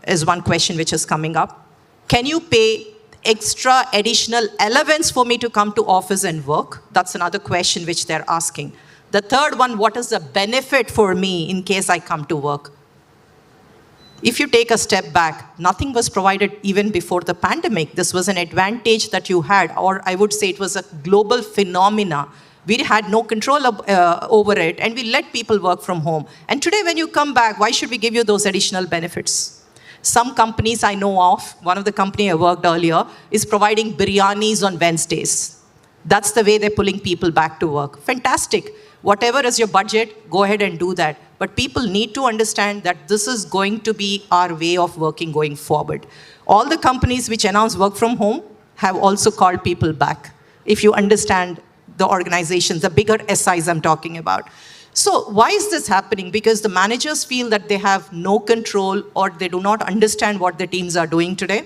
is one question which is coming up. Can you pay extra additional allowance for me to come to office and work? That's another question which they're asking. The third one, what is the benefit for me in case I come to work? If you take a step back, nothing was provided even before the pandemic. This was an advantage that you had, or I would say it was a global phenomena. We had no control over it, and we let people work from home. And today when you come back, why should we give you those additional benefits? Some companies I know of, one of the company I worked earlier, is providing biryanis on Wednesdays. That's the way they're pulling people back to work. Fantastic. Whatever is your budget, go ahead and do that. But people need to understand that this is going to be our way of working going forward. All the companies which announce work from home have also called people back. If you understand the organizations, the bigger SIs I'm talking about. So why is this happening? Because the managers feel that they have no control or they do not understand what the teams are doing today.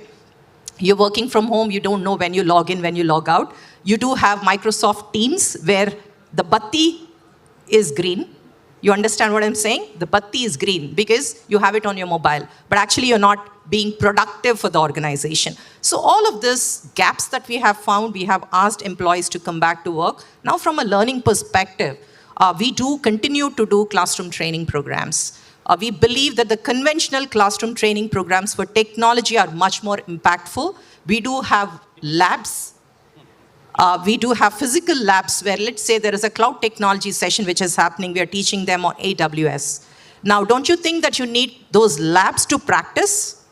You're working from home, you don't know when you log in, when you log out. You do have Microsoft Teams where the batti is green. You understand what I'm saying? The batti is green because you have it on your mobile, but actually you're not being productive for the organization. So all of these gaps that we have found, we have asked employees to come back to work. Now from a learning perspective, we do continue to do classroom training programs. We believe that the conventional classroom training programs for technology are much more impactful. We do have labs. We do have physical labs where, let's say, there is a cloud technology session which is happening. We are teaching them on AWS. Now, don't you think that you need those labs to practice?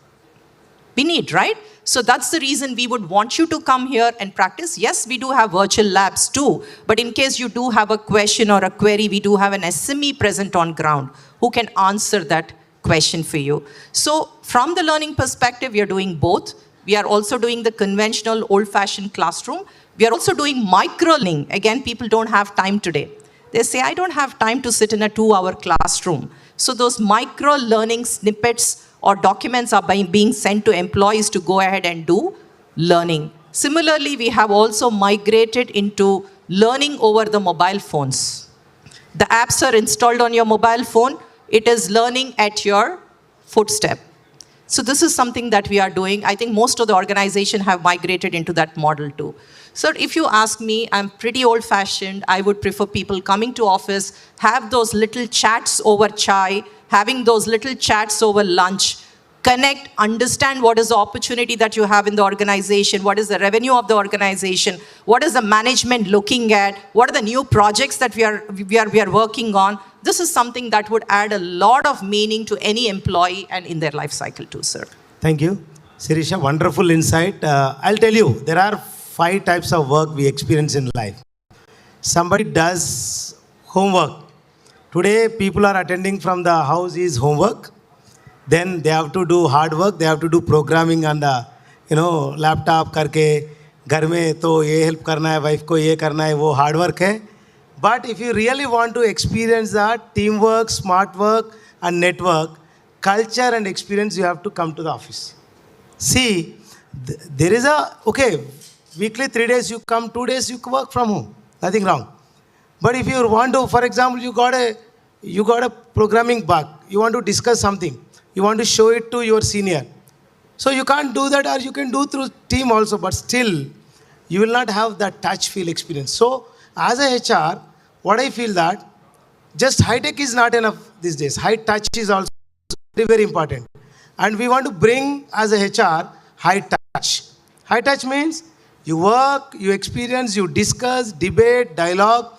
We need, right? So that's the reason we would want you to come here and practice. Yes, we do have virtual labs too, but in case you do have a question or a query, we do have an SME present on ground who can answer that question for you. So from the learning perspective, we are doing both. We are also doing the conventional old-fashioned classroom. We are also doing micro-learning. Again, people don't have time today. They say, I don't have time to sit in a 2-hour classroom. So those micro-learning snippets or documents are being sent to employees to go ahead and do learning. Similarly, we have also migrated into learning over the mobile phones. The apps are installed on your mobile phone. It is learning at your footstep. So this is something that we are doing. I think most of the organization have migrated into that model too. So if you ask me, I'm pretty old-fashioned. I would prefer people coming to office, have those little chats over chai, having those little chats over lunch, connect, understand what is the opportunity that you have in the organization, what is the revenue of the organization, what is the management looking at, what are the new projects that we are working on. This is something that would add a lot of meaning to any employee and in their life cycle too, sir. Thank you. Sirisha, wonderful insight. I'll tell you, there are 5 types of work we experience in life. Somebody does homework. Today, people are attending from the house is homework. Then they have to do hard work. They have to do programming on the, laptop करके घर में तो ये help करना है, wife को ये करना है, वो hard work है. But if you really want to experience that teamwork, smart work, and network, culture and experience, you have to come to the office. See, there is weekly 3 days you come, 2 days you work from home. Nothing wrong. But if you want to, for example, you got a programming bug. You want to discuss something. You want to show it to your senior. So you can't do that, or you can do through team also, but still, you will not have that touch feel experience. So as a HR, what I feel that just high tech is not enough these days. High touch is also very, very important. And we want to bring as a HR high touch. High touch means you work, you experience, you discuss, debate, dialogue,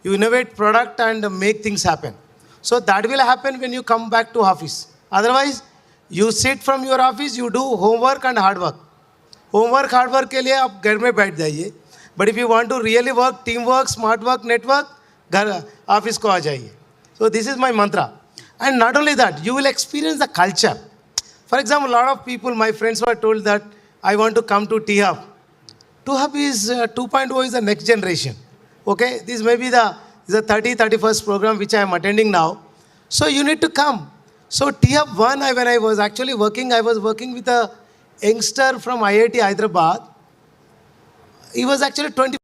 you innovate product and make things happen. So that will happen when you come back to office. Otherwise, you sit from your office, you do homework and hard work. Homework, hard work के लिए आप घर में बैठ जाइए. But if you want to really work, teamwork, smart work, network, घर office को आ जाइए. So this is my mantra. And not only that, you will experience the culture. For example, a lot of people, my friends were told that I want to come to T-Hub. T-Hub is 2.0 is the next generation. Okay, this may be the 31st program which I am attending now. So you need to come. So T-Hub 1, when I was actually working, I was working with a youngster from IIT Hyderabad. He was actually 20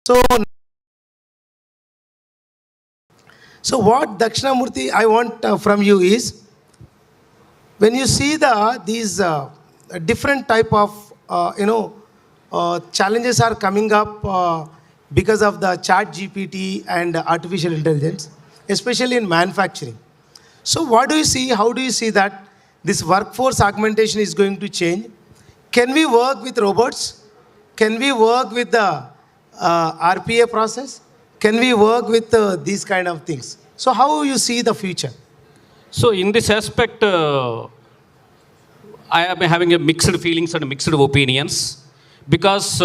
So, so what Dakshinamurthy I want from you is, when you see these different type of challenges are coming up because of the chat GPT and artificial intelligence, especially in manufacturing. So what do you see? How do you see that this workforce augmentation is going to change? Can we work with robots? Can we work with the RPA process? Can we work with these kind of things? So how you see the future? So in this aspect, I am having a mixed feelings and mixed opinions, because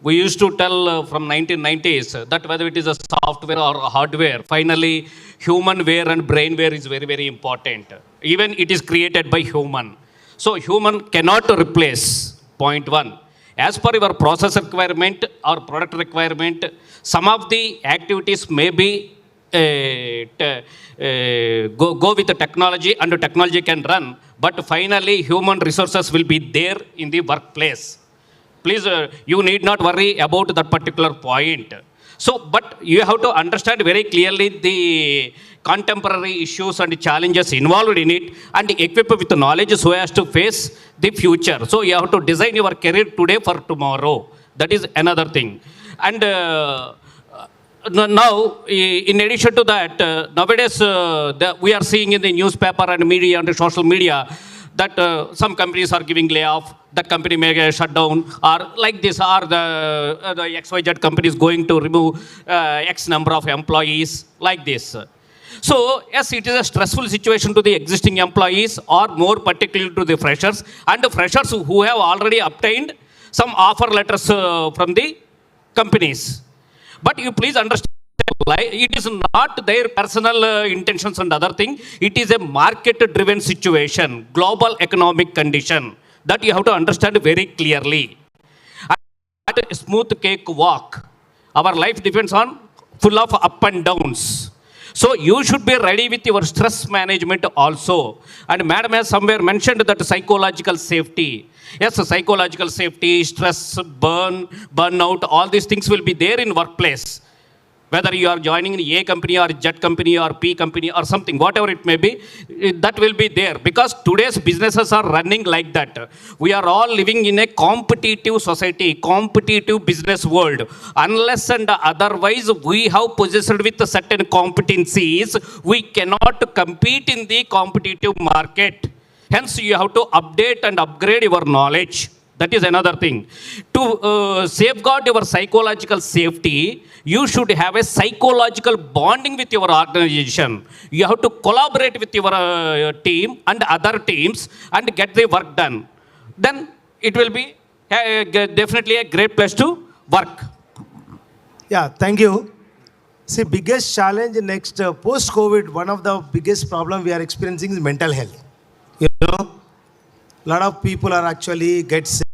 we used to tell from 1990s that whether it is a software or a hardware, finally humanware and brainware is very, very important. Even it is created by human. So human cannot replace, point one. As per your process requirement or product requirement, some of the activities may be go with the technology, and the technology can run, but finally human resources will be there in the workplace. Please, you need not worry about that particular point. So, but you have to understand very clearly the contemporary issues and challenges involved in it, and equip with the knowledge so as to face the future. So you have to design your career today for tomorrow. That is another thing. And now, in addition to that, nowadays we are seeing in the newspaper and media and social media that some companies are giving layoff, that company may get shut down, or like this, or the XYZ company is going to remove X number of employees, like this. So, yes, it is a stressful situation to the existing employees, or more particularly to the freshers, and the freshers who have already obtained some offer letters from the companies. But you please understand, it is not their personal intentions and other thing. It is a market-driven situation, global economic condition, that you have to understand very clearly. At a smooth cake walk, our life depends on full of up and downs. So you should be ready with your stress management also. And madam has somewhere mentioned that psychological safety. Yes, psychological safety, stress, burnout, all these things will be there in workplace. Whether you are joining in A company or Z company or P company or something, whatever it may be, that will be there. Because today's businesses are running like that. We are all living in a competitive society, competitive business world. Unless and otherwise we have possessed with certain competencies, we cannot compete in the competitive market. Hence, you have to update and upgrade your knowledge. That is another thing. To safeguard your psychological safety, you should have a psychological bonding with your organization. You have to collaborate with your team and other teams and get the work done. Then it will be definitely a great place to work. Yeah, thank you. See, biggest challenge next post-COVID, one of the biggest problem we are experiencing is mental health. You know, a lot of people are actually get sick,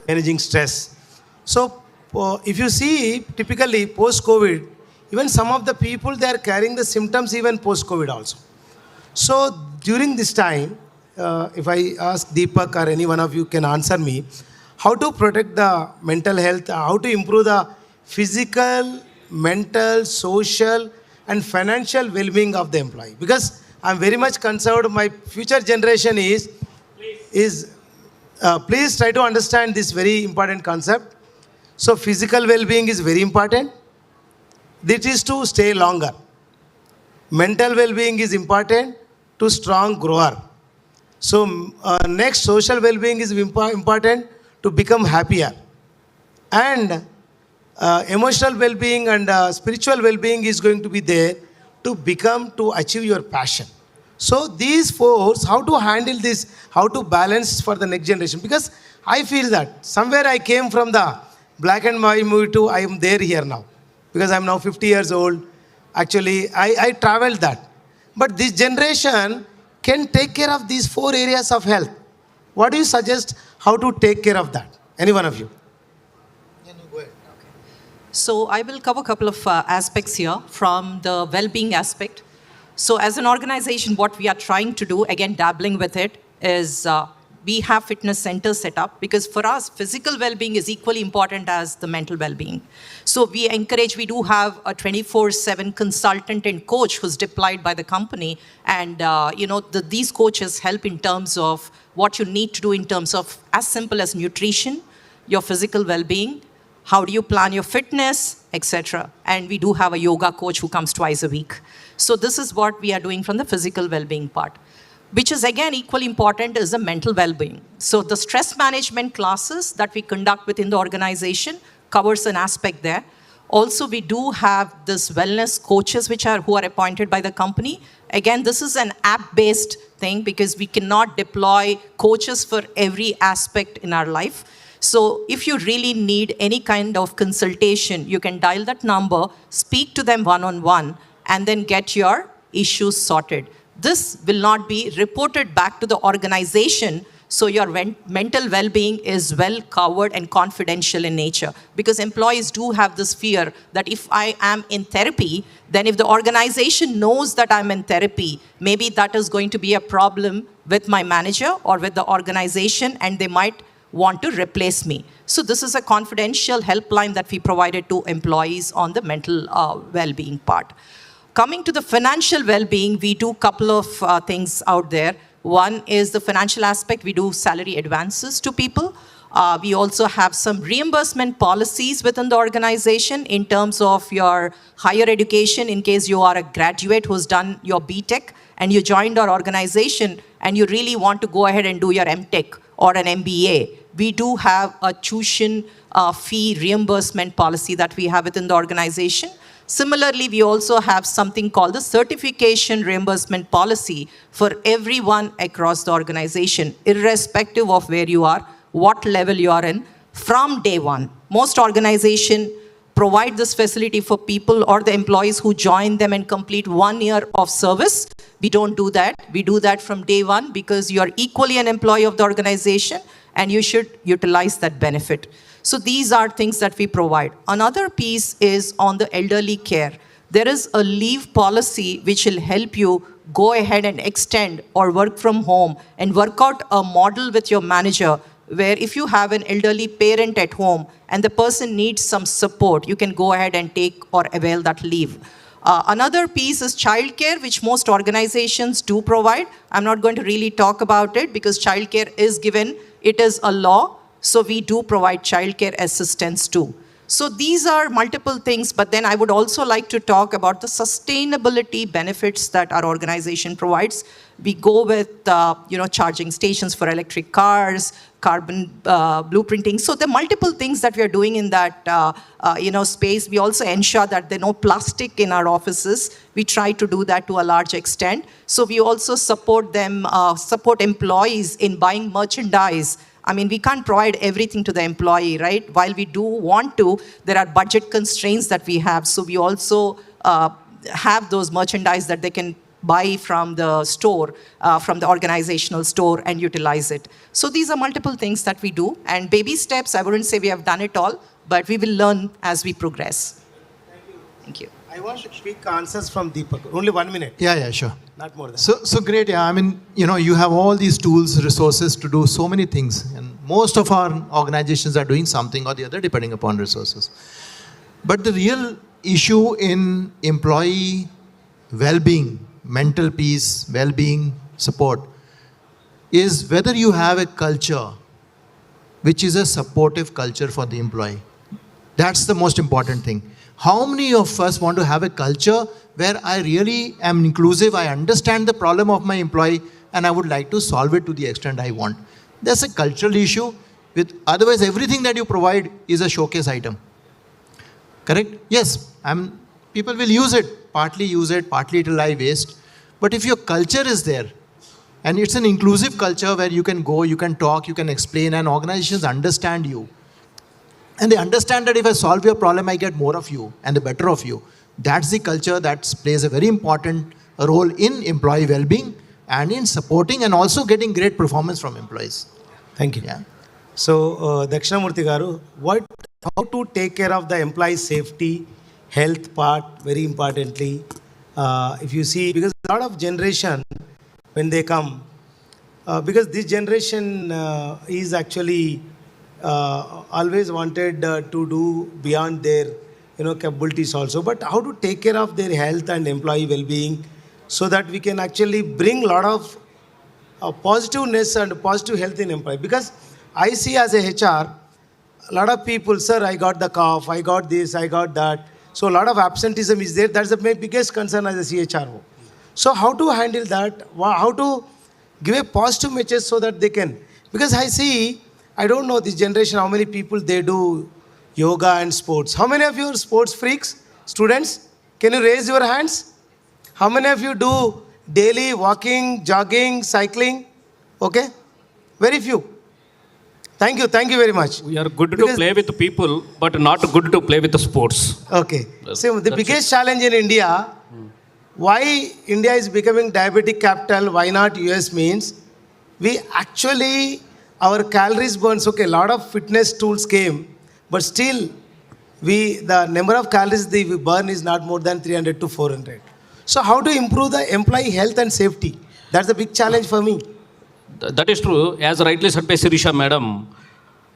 managing stress. So, if you see, typically post-COVID, even some of the people, they are carrying the symptoms even post-COVID also. So, during this time, if I ask Deepak or any one of you can answer me, how to protect the mental health, how to improve the physical, mental, social, and financial well-being of the employee. Because I'm very much concerned, my future generation please try to understand this very important concept. So physical well-being is very important. This is to stay longer. Mental well-being is important to strong grower. So next, social well-being is important to become happier. And emotional well-being and spiritual well-being is going to be there to achieve your passion. So these four, how to handle this, how to balance for the next generation. Because I feel that somewhere I came from the black and white movie to I am there here now. Because I'm now 50 years old. Actually, I traveled that. But this generation can take care of these four areas of health. What do you suggest how to take care of that? Any one of you? So I will cover a couple of aspects here from the well-being aspect. So as an organization, what we are trying to do, again, dabbling with it, is we have fitness centers set up because for us, physical well-being is equally important as the mental well-being. So we do have a 24/7 consultant and coach who's deployed by the company. And, these coaches help in terms of what you need to do in terms of as simple as nutrition, your physical well-being, how do you plan your fitness, etc. And we do have a yoga coach who comes twice a week. So this is what we are doing from the physical well-being part. Which is again equally important is the mental well-being. So the stress management classes that we conduct within the organization covers an aspect there. Also, we do have this wellness coaches who are appointed by the company. Again, this is an app-based thing because we cannot deploy coaches for every aspect in our life. So if you really need any kind of consultation, you can dial that number, speak to them one-on-one, and then get your issues sorted. This will not be reported back to the organization, so your mental well-being is well covered and confidential in nature. Because employees do have this fear that if I am in therapy, then if the organization knows that I'm in therapy, maybe that is going to be a problem with my manager or with the organization, and they might want to replace me. So this is a confidential helpline that we provided to employees on the mental well-being part. Coming to the financial well-being, we do a couple of things out there. One is the financial aspect. We do salary advances to people. We also have some reimbursement policies within the organization in terms of your higher education. In case you are a graduate who's done your Btec and you joined our organization and you really want to go ahead and do your MTech or an MBA, we do have a tuition fee reimbursement policy that we have within the organization. Similarly, we also have something called the certification reimbursement policy for everyone across the organization, irrespective of where you are, what level you are in, from day one. Most organizations provide this facility for people or the employees who join them and complete 1 year of service. We don't do that. We do that from day one because you are equally an employee of the organization and you should utilize that benefit. So these are things that we provide. Another piece is on the elderly care. There is a leave policy which will help you go ahead and extend or work from home and work out a model with your manager where if you have an elderly parent at home and the person needs some support, you can go ahead and take or avail that leave. Another piece is childcare, which most organizations do provide. I'm not going to really talk about it because childcare is given. It is a law. So we do provide childcare assistance too. So these are multiple things, but then I would also like to talk about the sustainability benefits that our organization provides. We go with, charging stations for electric cars, carbon blueprinting. So the multiple things that we are doing in that, space. We also ensure that there are no plastic in our offices. We try to do that to a large extent. So we also support them, support employees in buying merchandise. I mean, we can't provide everything to the employee, right? While we do want to, there are budget constraints that we have. So we also have those merchandise that they can buy from the store, from the organizational store and utilize it. So these are multiple things that we do. And baby steps, I wouldn't say we have done it all, but we will learn as we progress. Thank you. I want quick answers from Deepak. Only 1 minute. Yeah, sure. Not more than. So great. Yeah, I mean, you have all these tools, resources to do so many things, and most of our organizations are doing something or the other depending upon resources. But the real issue in employee well-being, mental peace, well-being, support, is whether you have a culture which is a supportive culture for the employee. That's the most important thing. How many of us want to have a culture where I really am inclusive, I understand the problem of my employee, and I would like to solve it to the extent I want? That's a cultural issue. Otherwise, everything that you provide is a showcase item. Correct? Yes, people will use it, partly it will lie waste. But if your culture is there, and it's an inclusive culture where you can go, you can talk, you can explain, and organizations understand you. And they understand that if I solve your problem, I get more of you and the better of you. That's the culture that plays a very important role in employee well-being and in supporting and also getting great performance from employees. Thank you. Yeah. So, Dakshinamurthy garu, how to take care of the employee safety, health part, very importantly. If you see, because a lot of generation, when they come, because this generation is actually always wanted to do beyond their capabilities also, but how to take care of their health and employee well-being so that we can actually bring a lot of positiveness and positive health in employee. Because I see as a HR, a lot of people, sir, I got the cough, I got this, I got that. So a lot of absenteeism is there. That's the biggest concern as a CHRO. So how to handle that? How to give a positive message so that they can? Because I see, I don't know this generation, how many people they do yoga and sports. How many of you are sports freaks? Students, can you raise your hands? How many of you do daily walking, jogging, cycling? Okay, very few. Thank you very much. We are good to play with people, but not good to play with the sports. Okay. So the biggest challenge in India, why India is becoming diabetic capital, why not US means, we actually, our calories burns, okay, a lot of fitness tools came, but still, the number of calories we burn is not more than 300 to 400. So how to improve the employee health and safety? That's the big challenge for me. That is true. As rightly said by Sirisha madam,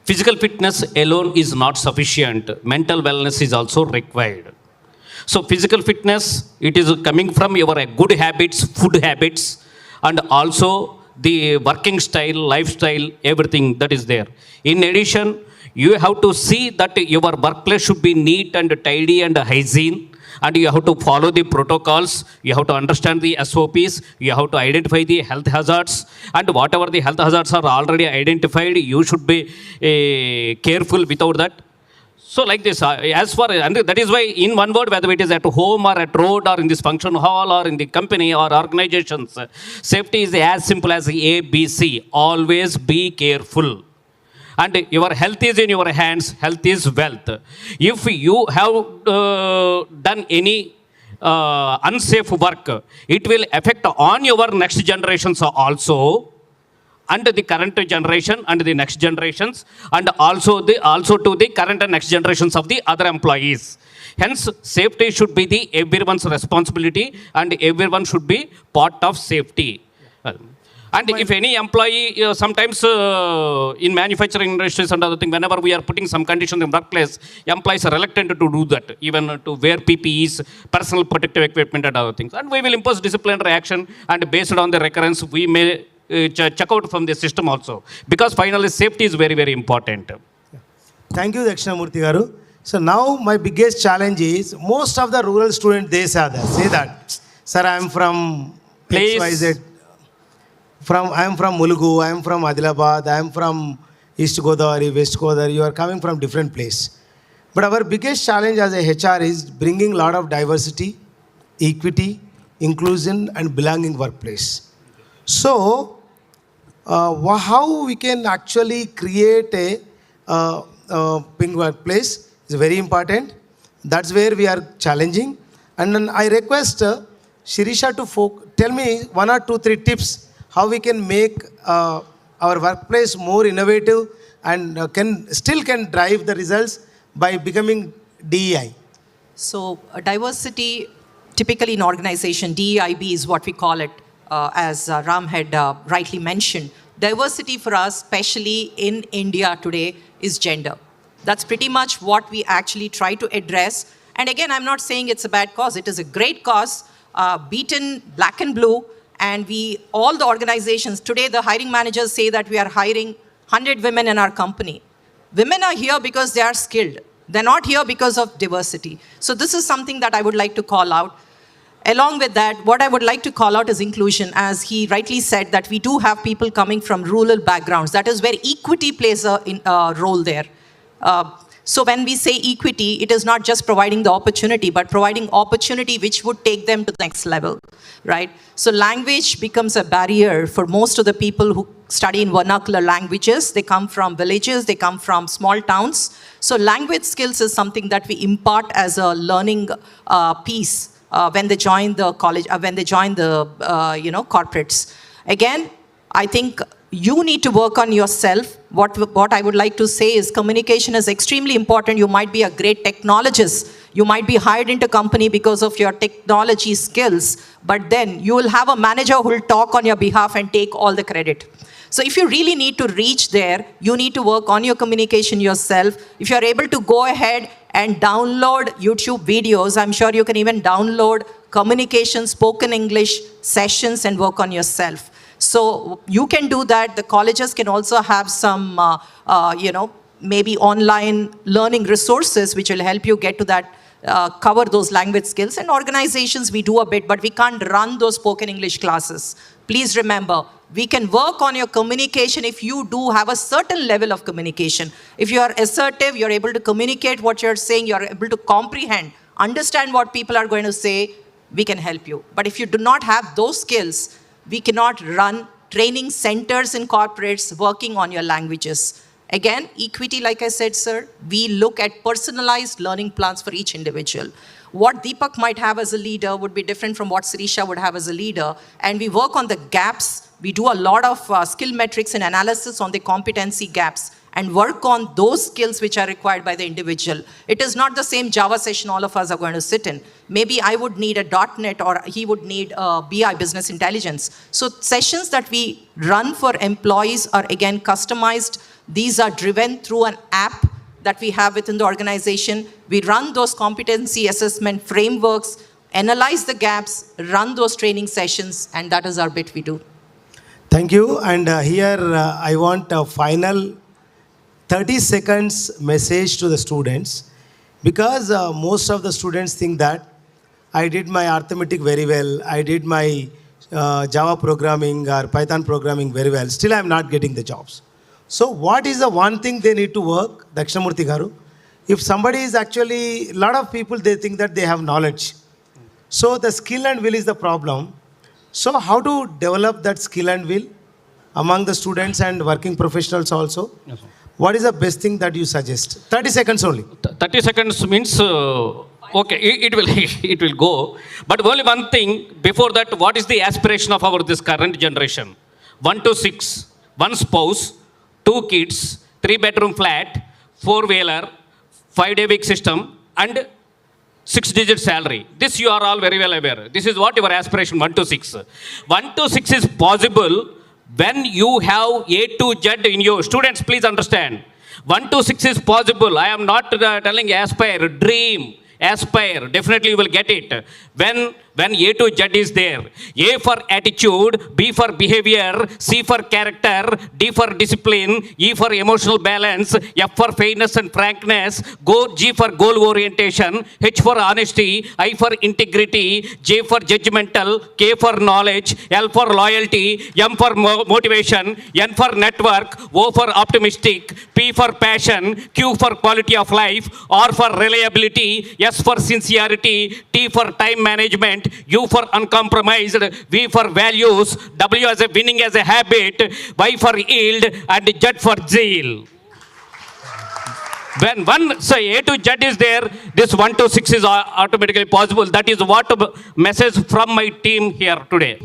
physical fitness alone is not sufficient. Mental wellness is also required. So physical fitness, it is coming from your good habits, food habits, and also the working style, lifestyle, everything that is there. In addition, you have to see that your workplace should be neat and tidy and hygiene. And you have to follow the protocols, you have to understand the SOPs, you have to identify the health hazards, and whatever the health hazards are already identified, you should be careful without that. So like this, and that is why in one word, whether it is at home or at road or in this function hall or in the company or organizations, safety is as simple as ABC, always be careful. And your health is in your hands, health is wealth. If you have done any unsafe work, it will affect on your next generations also, and the current generation and the next generations, and also to the current and next generations of the other employees. Hence, safety should be everyone's responsibility, and everyone should be part of safety. And if any employee, sometimes in manufacturing industries and other things, whenever we are putting some conditions in workplace, employees are reluctant to do that, even to wear PPEs, personal protective equipment and other things. And we will impose disciplinary action, and based on the recurrence, we may check out from the system also. Because finally, safety is very, very important. Thank you, Dakshinamurthy Garu. So now my biggest challenge is, most of the rural students, they say that, sir, I am from XYZ. I am from Mulugu, I am from Adilabad, I am from East Godavari, West Godavari, you are coming from different place. But our biggest challenge as a HR is bringing a lot of diversity, equity, inclusion and belonging workplace. So, how we can actually create a pink workplace is very important. That's where we are challenging. And then I request Shirisha to tell me 1 or 2, 3 tips how we can make our workplace more innovative and can drive the results by becoming DEI. So diversity, typically in organization, DEIB is what we call it, as Ram had rightly mentioned. Diversity for us, especially in India today, is gender. That's pretty much what we actually try to address. And again, I'm not saying it's a bad cause. It is a great cause, beaten black and blue. And all the organizations, today the hiring managers say that we are hiring 100 women in our company. Women are here because they are skilled. They're not here because of diversity. So this is something that I would like to call out. Along with that, what I would like to call out is inclusion. As he rightly said, that we do have people coming from rural backgrounds. That is where equity plays a role there. So when we say equity, it is not just providing the opportunity, but providing opportunity which would take them to the next level, right? So language becomes a barrier for most of the people who study in vernacular languages. They come from villages, they come from small towns. So language skills is something that we impart as a learning piece when they join the college, when they join the corporates. Again, I think you need to work on yourself. What I would like to say is communication is extremely important. You might be a great technologist. You might be hired into company because of your technology skills, but then you will have a manager who will talk on your behalf and take all the credit. So if you really need to reach there, you need to work on your communication yourself. If you're able to go ahead and download YouTube videos, I'm sure you can even download communication, spoken English sessions and work on yourself. So you can do that. The colleges can also have some, maybe online learning resources which will help you get to that, cover those language skills. And organizations, we do a bit, but we can't run those spoken English classes. Please remember, we can work on your communication if you do have a certain level of communication. If you are assertive, you're able to communicate what you're saying, you're able to comprehend, understand what people are going to say, we can help you. But if you do not have those skills, we cannot run training centers in corporates working on your languages. Again, equity, like I said, sir, we look at personalized learning plans for each individual. What Deepak might have as a leader would be different from what Sirisha would have as a leader. And we work on the gaps. We do a lot of skill metrics and analysis on the competency gaps and work on those skills which are required by the individual. It is not the same Java session all of us are going to sit in. Maybe I would need a .NET or he would need a BI, business intelligence. So sessions that we run for employees are again customized. These are driven through an app that we have within the organization. We run those competency assessment frameworks, analyze the gaps, run those training sessions, and that is our bit we do. Thank you. And here I want a final 30 seconds message to the students, because most of the students think that I did my arithmetic very well, I did my Java programming or Python programming very well, still I am not getting the jobs. So what is the one thing they need to work, Dakshinamurthy Garu? If somebody is actually, a lot of people, they think that they have knowledge. So the skill and will is the problem. So how to develop that skill and will among the students and working professionals also? Yes, sir. What is the best thing that you suggest? 30 seconds only. 30 seconds means, okay, it will, it will go. But only one thing, before that, what is the aspiration of our this current generation? 1 to 6, one spouse, 2 kids, 3-bedroom flat, 4-wheeler, 5-day week system, and 6-digit salary. This you are all very well aware. This is what your aspiration, 1 to 6. 1 to 6 is possible when you have A to Z in you. Students, please understand. 1 to 6 is possible. I am not telling aspire, dream. Aspire, definitely you will get it. When A to Z is there. A for attitude, B for behavior, C for character, D for discipline, E for emotional balance, F for fairness and frankness, G for goal orientation, H for honesty, I for integrity, J for judgmental, K for knowledge, L for loyalty, M for motivation, N for network, O for optimistic, P for passion, Q for quality of life, R for reliability, S for sincerity, T for time management, U for uncompromised, V for values, W as a winning as a habit, Y for yield, and Z for zeal. When one say A to Z is there, this 1 to 6 is automatically possible. That is what message from my team here today.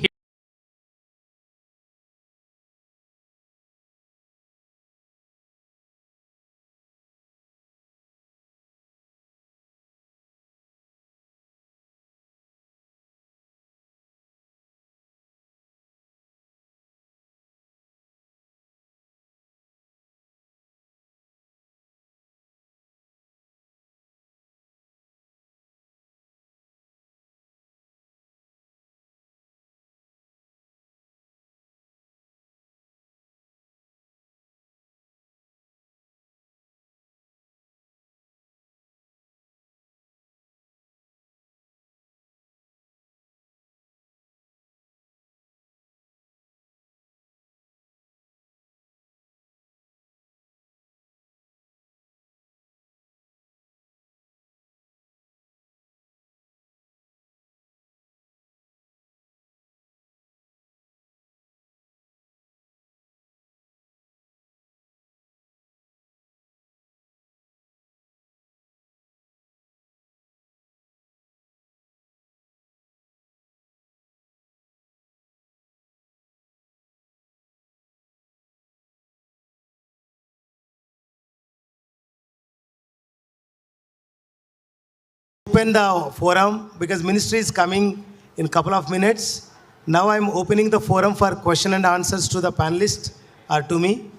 open the forum because ministry is coming in a couple of minutes. Now I'm opening the forum for question and answers to the panelists or to me.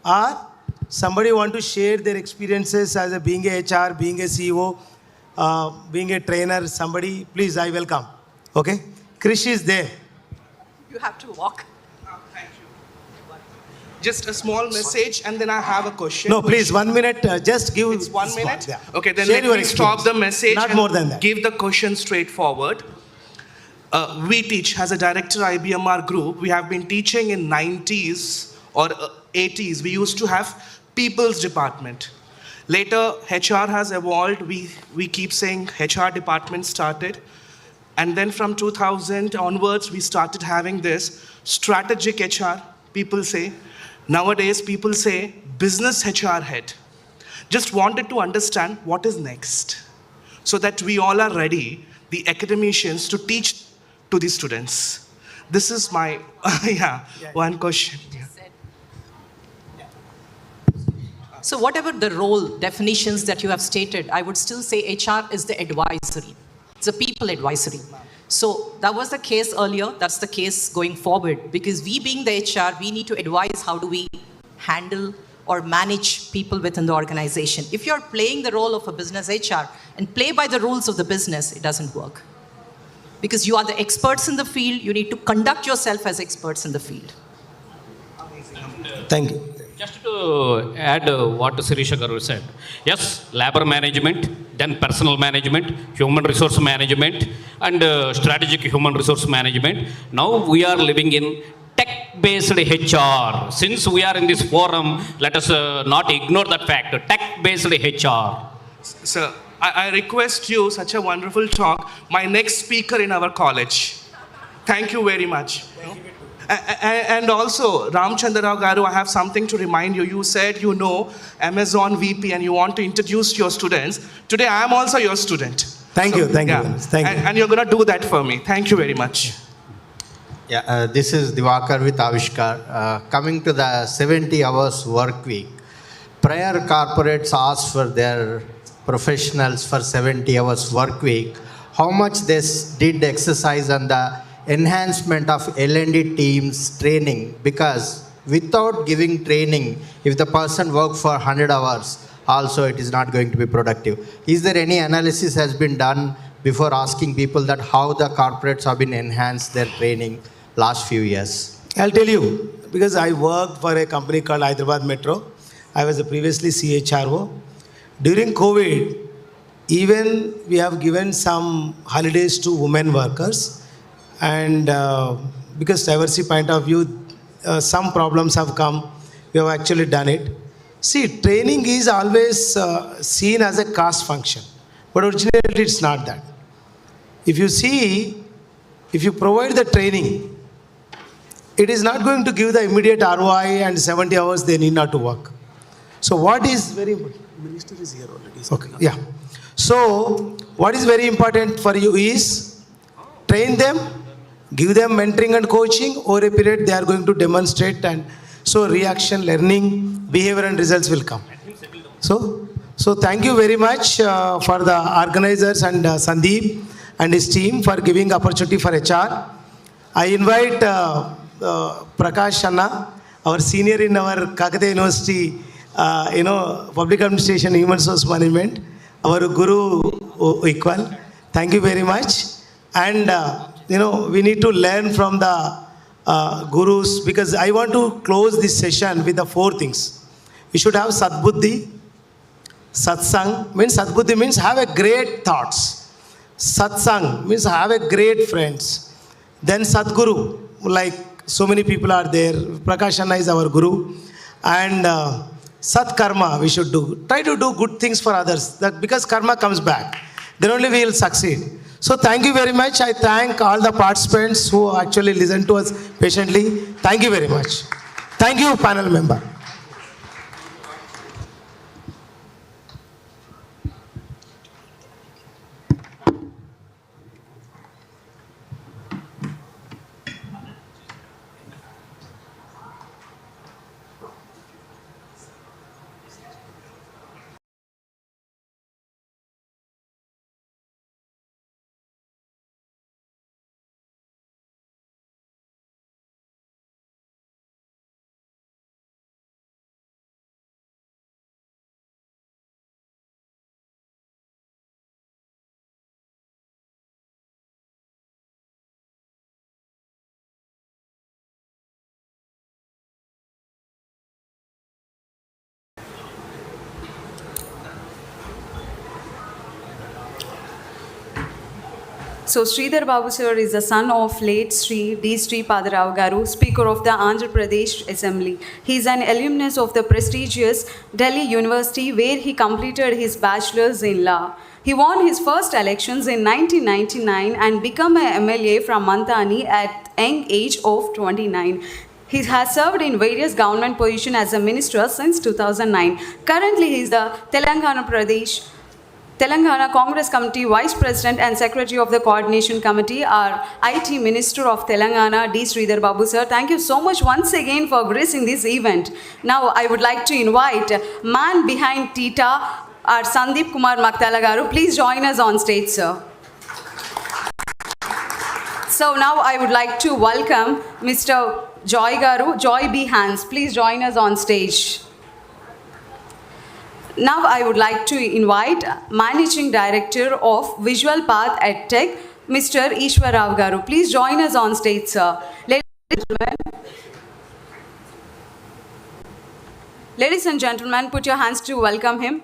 Or somebody want to share their experiences as being a HR, being a CEO, being a trainer, somebody, please, I welcome. Okay? Krish is there. You have to walk. Thank you. Just a small message, and then I have a question. No, please, 1 minute, just give. It's 1 minute? Yeah. Okay, then Share let your me stop experience. the message Not and more than that. give the question straightforward. Wtitc has a director IBMR group. We have been teaching in 90s or 80s. We used to have people's department. Later, HR has evolved. We keep saying HR department started. And then from 2000 onwards, we started having this strategic HR, people say. Nowadays, people say business HR head. Just wanted to understand what is next so that we all are ready, the academicians, to teach to the students. This is my, one question. Yeah. So whatever the role definitions that you have stated, I would still say HR is the advisory. It's a people advisory. So that was the case earlier, that's the case going forward, because we being the HR, we need to advise how do we handle or manage people within the organization. If you're playing the role of a business HR and play by the rules of the business, it doesn't work. Because you are the experts in the field, you need to conduct yourself as experts in the field. Thank you. Just to add what Sirisha Garu said, yes, labor management, then personal management, human resource management, and strategic human resource management. Now we are living in tech-based HR. Since we are in this forum, let us not ignore that fact, tech-based HR. Sir, I request you, such a wonderful talk, my next speaker in our college. Thank you very much. And also, Ramchandra Rao Garu, I have something to remind you. You said you know Amazon VP and you want to introduce your students. Today, I am also your student. Thank you. Thank you. And you're going to do that for me. Thank you very much. Yeah, this is Divakar with Avishkar. Coming to the 70 hours work week, prior corporates asked for their professionals for 70 hours work week. How much they did exercise on the enhancement of L&D teams training, because without giving training, if the person worked for 100 hours, also it is not going to be productive. Is there any analysis has been done before asking people that how the corporates have been enhanced their training last few years? I'll tell you, because I worked for a company called Hyderabad Metro. I was previously CHRO. During COVID, even we have given some holidays to women workers. And because diversity point of view, some problems have come, we have actually done it. See, training is always seen as a cost function, but originally it's not that. If you see, if you provide the training, it is not going to give the immediate ROI and 70 hours they need not to work. So what is very important? Minister is here already. Okay, yeah. So what is very important for you is train them, give them mentoring and coaching. Over a period, they are going to demonstrate, and so reaction, learning, behavior and results will come. So thank you very much for the organizers and Sandeep and his team for giving opportunity for HR. I invite Prakash Anna, our senior in our Kakatiya University, Public Administration, Human Resource Management, our Guru equal. Thank you very much. And we need to learn from the gurus, because I want to close this session with the 4 things. We should have Sadbuddhi. Satsang means, Sadbuddhi means have a great thoughts. Satsang means have a great friends. Then Sadguru, like so many people are there. Prakash Anna is our guru. And Sat Karma we should do. Try to do good things for others, that because karma comes back. Then only we will succeed. So thank you very much. I thank all the participants who actually listened to us patiently. Thank you very much. Thank you, panel member. So Sridhar Babu sir is the son of late Sri D. Sri Padarao Garu, Speaker of the Andhra Pradesh Assembly. He is an alumnus of the prestigious Delhi University where he completed his bachelor's in law. He won his first elections in 1999 and became a MLA from Mantani at young age of 29. He has served in various government positions as a minister since 2009. Currently, he is the Telangana Congress Committee Vice President and Secretary of the Coordination Committee, our IT Minister of Telangana, D. Sridhar Babu sir. Thank you so much once again for gracing this event. Now I would like to invite man behind Tita, our Sandeep Kumar Maktala Garu. Please join us on stage, sir. So now I would like to welcome Mr. Joy Garu, Joy B. Hans. Please join us on stage. Now I would like to invite Managing Director of Visual Path EdTech, Mr. Ishwar Rao Garu. Please join us on stage, sir. Ladies and gentlemen, put your hands to welcome him.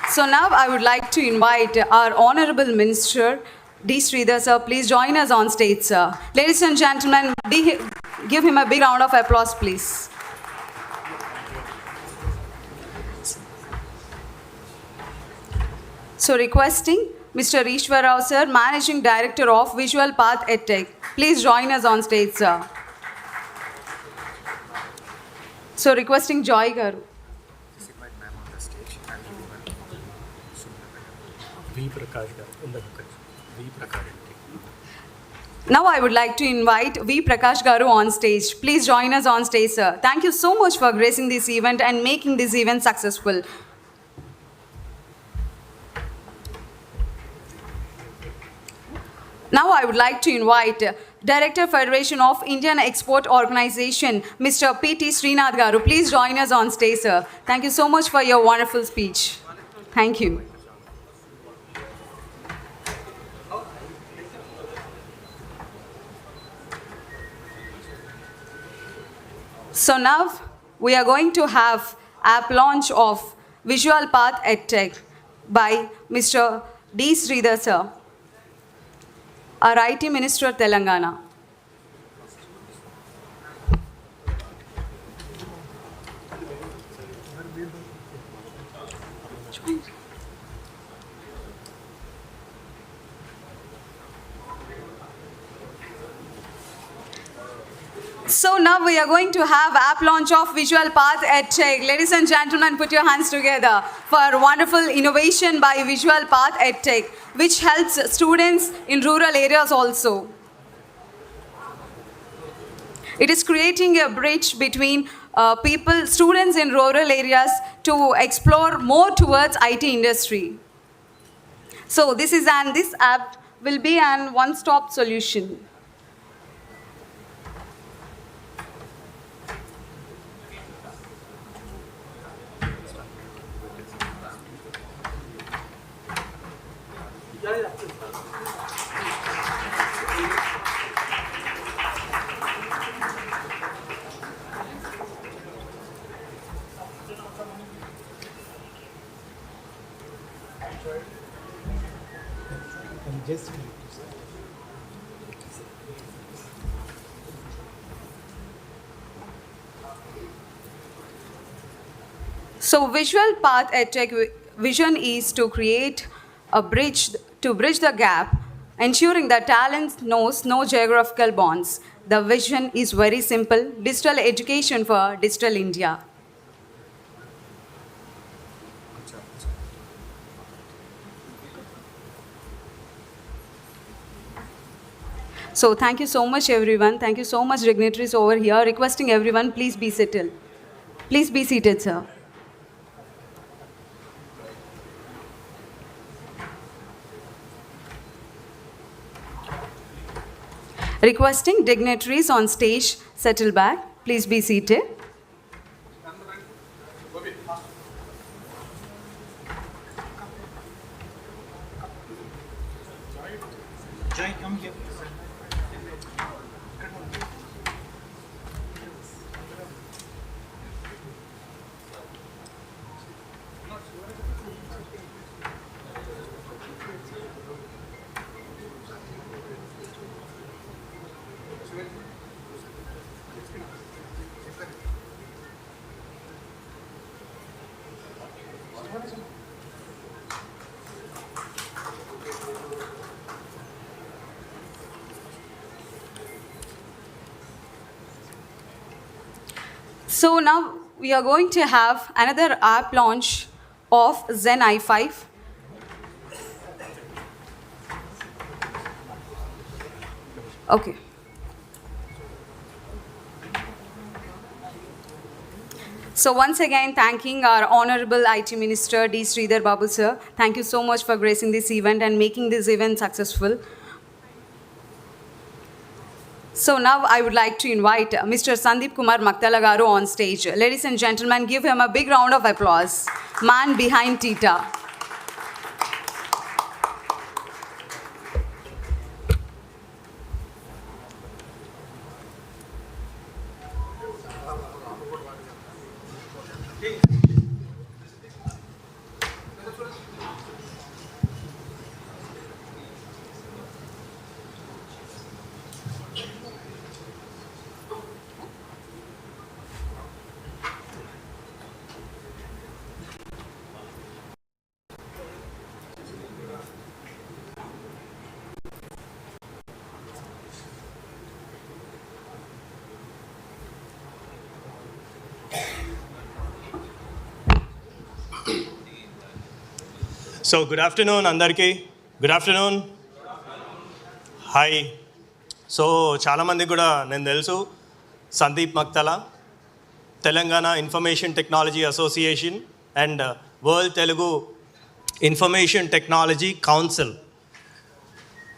So now I would like to invite our Honorable Minister, D. Sridhar sir. Please join us on stage, sir. Ladies and gentlemen, give him a big round of applause, please. So requesting Mr. Ishwar Rao sir, Managing Director of Visual Path EdTech. Please join us on stage, sir. So requesting Joy Garu. Now I would like to invite V. Prakash Garu on stage. Please join us on stage, sir. Thank you so much for gracing this event and making this event successful. Now I would like to invite Director Federation of Indian Export Organization, Mr. P.T. Srinath Garu. Please join us on stage, sir. Thank you so much for your wonderful speech. Thank you. So now we are going to have app launch of Visual Path EdTech by Mr. D. Sridhar sir, our IT Minister of Telangana. So now we are going to have app launch of Visual Path EdTech. Ladies and gentlemen, put your hands together for wonderful innovation by Visual Path EdTech, which helps students in rural areas also. It is creating a bridge between students in rural areas to explore more towards IT industry. So this app will be an one-stop solution. So Visual Path EdTech vision is to create a bridge to bridge the gap, ensuring that talent knows no geographical bonds. The vision is very simple: digital education for digital India. So thank you so much, everyone. Thank you so much, dignitaries over here. Requesting everyone, please be seated. Please be seated, sir. Requesting dignitaries on stage, settle back. Please be seated. Joy, come here. So now we are going to have another app launch of Zen i5. Okay. So once again, thanking our Honorable IT Minister D. Sridhar Babu sir. Thank you so much for gracing this event and making this event successful. So now I would like to invite Mr. Sandeep Kumar Maktala garu on stage. Ladies and gentlemen, give him a big round of applause. Man behind Tita. So good afternoon అందరికీ. Good afternoon. Hi. So చాలామందికి కూడా నేను తెలుసు, Sandeep Makthala, Telangana information technology association and world Telugu information technology council.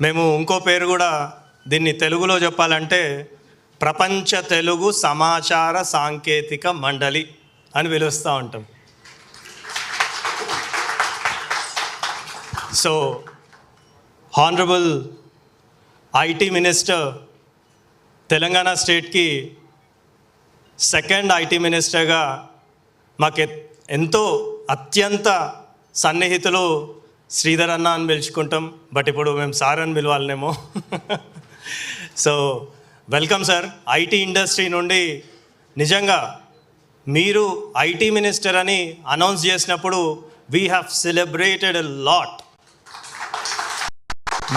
మేము ఇంకో పేరు కూడా దీన్ని తెలుగులో చెప్పాలంటే ప్రపంచ తెలుగు సమాచార సాంకేతిక మండలి అని పిలుస్తూ ఉంటాం. So honourable IT minister, Telangana స్టేట్కి సెకండ్ ఐటీ మినిస్టర్గా మాకు ఎంతో అత్యంత సన్నిహితులు శ్రీధర్ అన్న అని పిలుచుకుంటాం, బట్ ఇప్పుడు మేము సార్ అని పిలవాలనేమో. So welcome sir. IT industry నుండి నిజంగా మీరు ఐటీ మినిస్టర్ అని అనౌన్స్ చేసినప్పుడు we have celebrated a lot.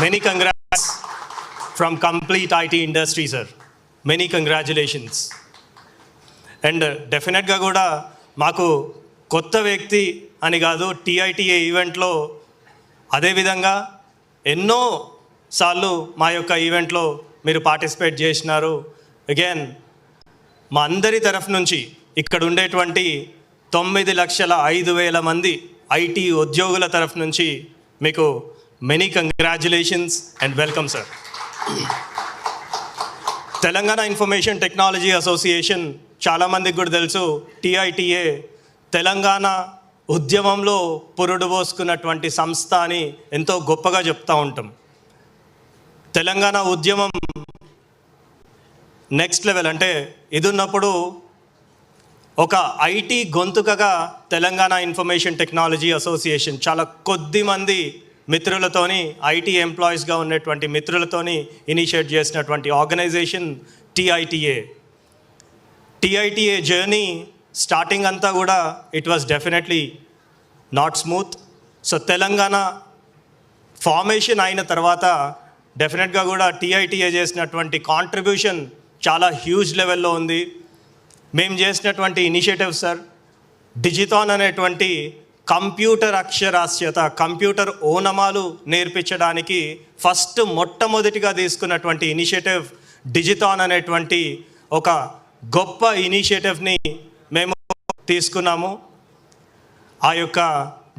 Many congrats from complete IT industry, sir. Many congratulations. And definitely కూడా మాకు కొత్త వ్యక్తి అని కాదు, TITA ఈవెంట్లో అదేవిధంగా ఎన్నో సార్లు మా యొక్క ఈవెంట్లో మీరు పార్టిసిపేట్ చేసినారు. అగైన్ మా అందరి తరఫు నుంచి ఇక్కడ ఉండేటువంటి 9,05,000 మంది ఐటీ ఉద్యోగుల తరఫు నుంచి మీకు many congratulations and welcome sir. Telangana information technology association చాలామందికి కూడా తెలుసు, TITA తెలంగాణ ఉద్యమంలో పురుడు పోసుకున్నటువంటి సంస్థ అని ఎంతో గొప్పగా చెప్తూ ఉంటాం. తెలంగాణ ఉద్యమం నెక్స్ట్ లెవెల్ అంటే ఇది ఉన్నప్పుడు ఒక ఐటీ గొంతుకగా తెలంగాణ ఇన్ఫర్మేషన్ టెక్నాలజీ అసోసియేషన్ చాలా కొద్ది మంది మిత్రులతోని, ఐటీ ఎంప్లాయీస్గా ఉన్నటువంటి మిత్రులతోని ఇనిషియేట్ చేసినటువంటి organisation TITA. TITA journey starting అంతా కూడా it was definitely not smooth. So Telangana formation అయిన తర్వాత డెఫినెట్గా కూడా TITA చేసినటువంటి కాంట్రిబ్యూషన్ చాలా హ్యూజ్ లెవెల్లో ఉంది. మేము చేసినటువంటి ఇనిషియేటివ్ సార్, డిజిథాన్ అనేటువంటి కంప్యూటర్ అక్షరాస్యత, కంప్యూటర్ ఓనమాలు నేర్పించడానికి ఫస్ట్ మొట్టమొదటిగా తీసుకున్నటువంటి ఇనిషియేటివ్ డిజిథాన్ అనేటువంటి ఒక గొప్ప ఇనిషియేటివ్ని మేము తీసుకున్నాము. ఆ యొక్క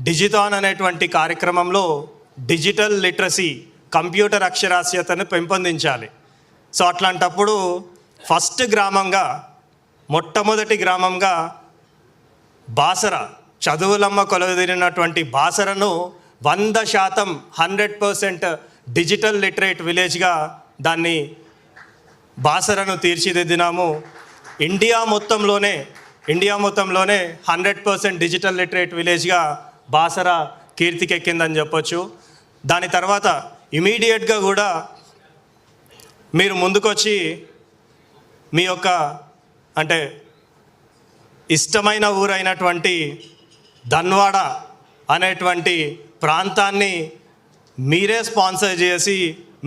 డిజిథాన్ అనేటువంటి కార్యక్రమంలో డిజిటల్ లిటరసీ, కంప్యూటర్ అక్షరాస్యతను పెంపొందించాలి. సో అట్లాంటప్పుడు ఫస్ట్ గ్రామంగా, మొట్టమొదటి గ్రామంగా బాసర, చదువులమ్మ కొలువుదీరినటువంటి బాసరను 100% 100% డిజిటల్ లిటరేట్ విలేజ్గా దాన్ని బాసరను తీర్చిదిద్దినాము. ఇండియా మొత్తంలోనే 100% డిజిటల్ లిటరేట్ విలేజ్గా బాసర కీర్తికెక్కిందని చెప్పొచ్చు. దాని తర్వాత ఇమీడియట్గా కూడా మీరు ముందుకొచ్చి మీ యొక్క అంటే ఇష్టమైన ఊరైనటువంటి ధన్వాడ అనేటువంటి ప్రాంతాన్ని మీరే స్పాన్సర్ చేసి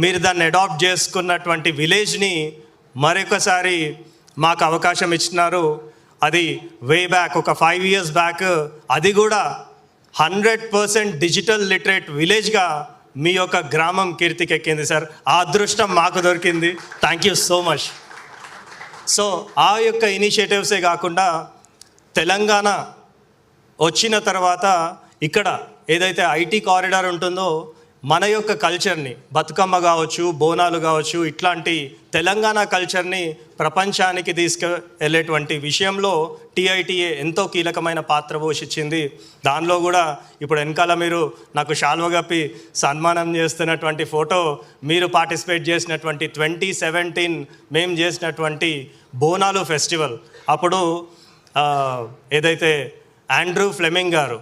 మీరు దాన్ని అడాప్ట్ చేసుకున్నటువంటి విలేజ్ని మరొకసారి మాకు అవకాశం ఇచ్చినారు. అది వే బ్యాక్ ఒక 5 years బ్యాక్, అది కూడా 100% డిజిటల్ లిటరేట్ విలేజ్గా మీ యొక్క గ్రామం కీర్తికెక్కింది సార్. ఆ అదృష్టం మాకు దొరికింది. Thank you so much. So ఆ యొక్క ఇనిషియేటివ్సే కాకుండా తెలంగాణ వచ్చిన తర్వాత ఇక్కడ ఏదైతే ఐటీ కారిడార్ ఉంటుందో మన యొక్క కల్చర్ని, బతుకమ్మ కావచ్చు, బోనాలు కావచ్చు, ఇట్లాంటి తెలంగాణ కల్చర్ని ప్రపంచానికి తీసుకెళ్ళేటువంటి విషయంలో టీఐటీఏ ఎంతో కీలకమైన పాత్ర పోషించింది. దానిలో కూడా ఇప్పుడు వెనకాల మీరు నాకు శాల్వ కప్పి సన్మానం చేస్తున్నటువంటి ఫోటో మీరు పార్టిసిపేట్ చేసినటువంటి 2017 మేము చేసినటువంటి బోనాలు ఫెస్టివల్. అప్పుడు ఏదైతే ఆండ్రూ ఫ్లెమింగ్ గారు,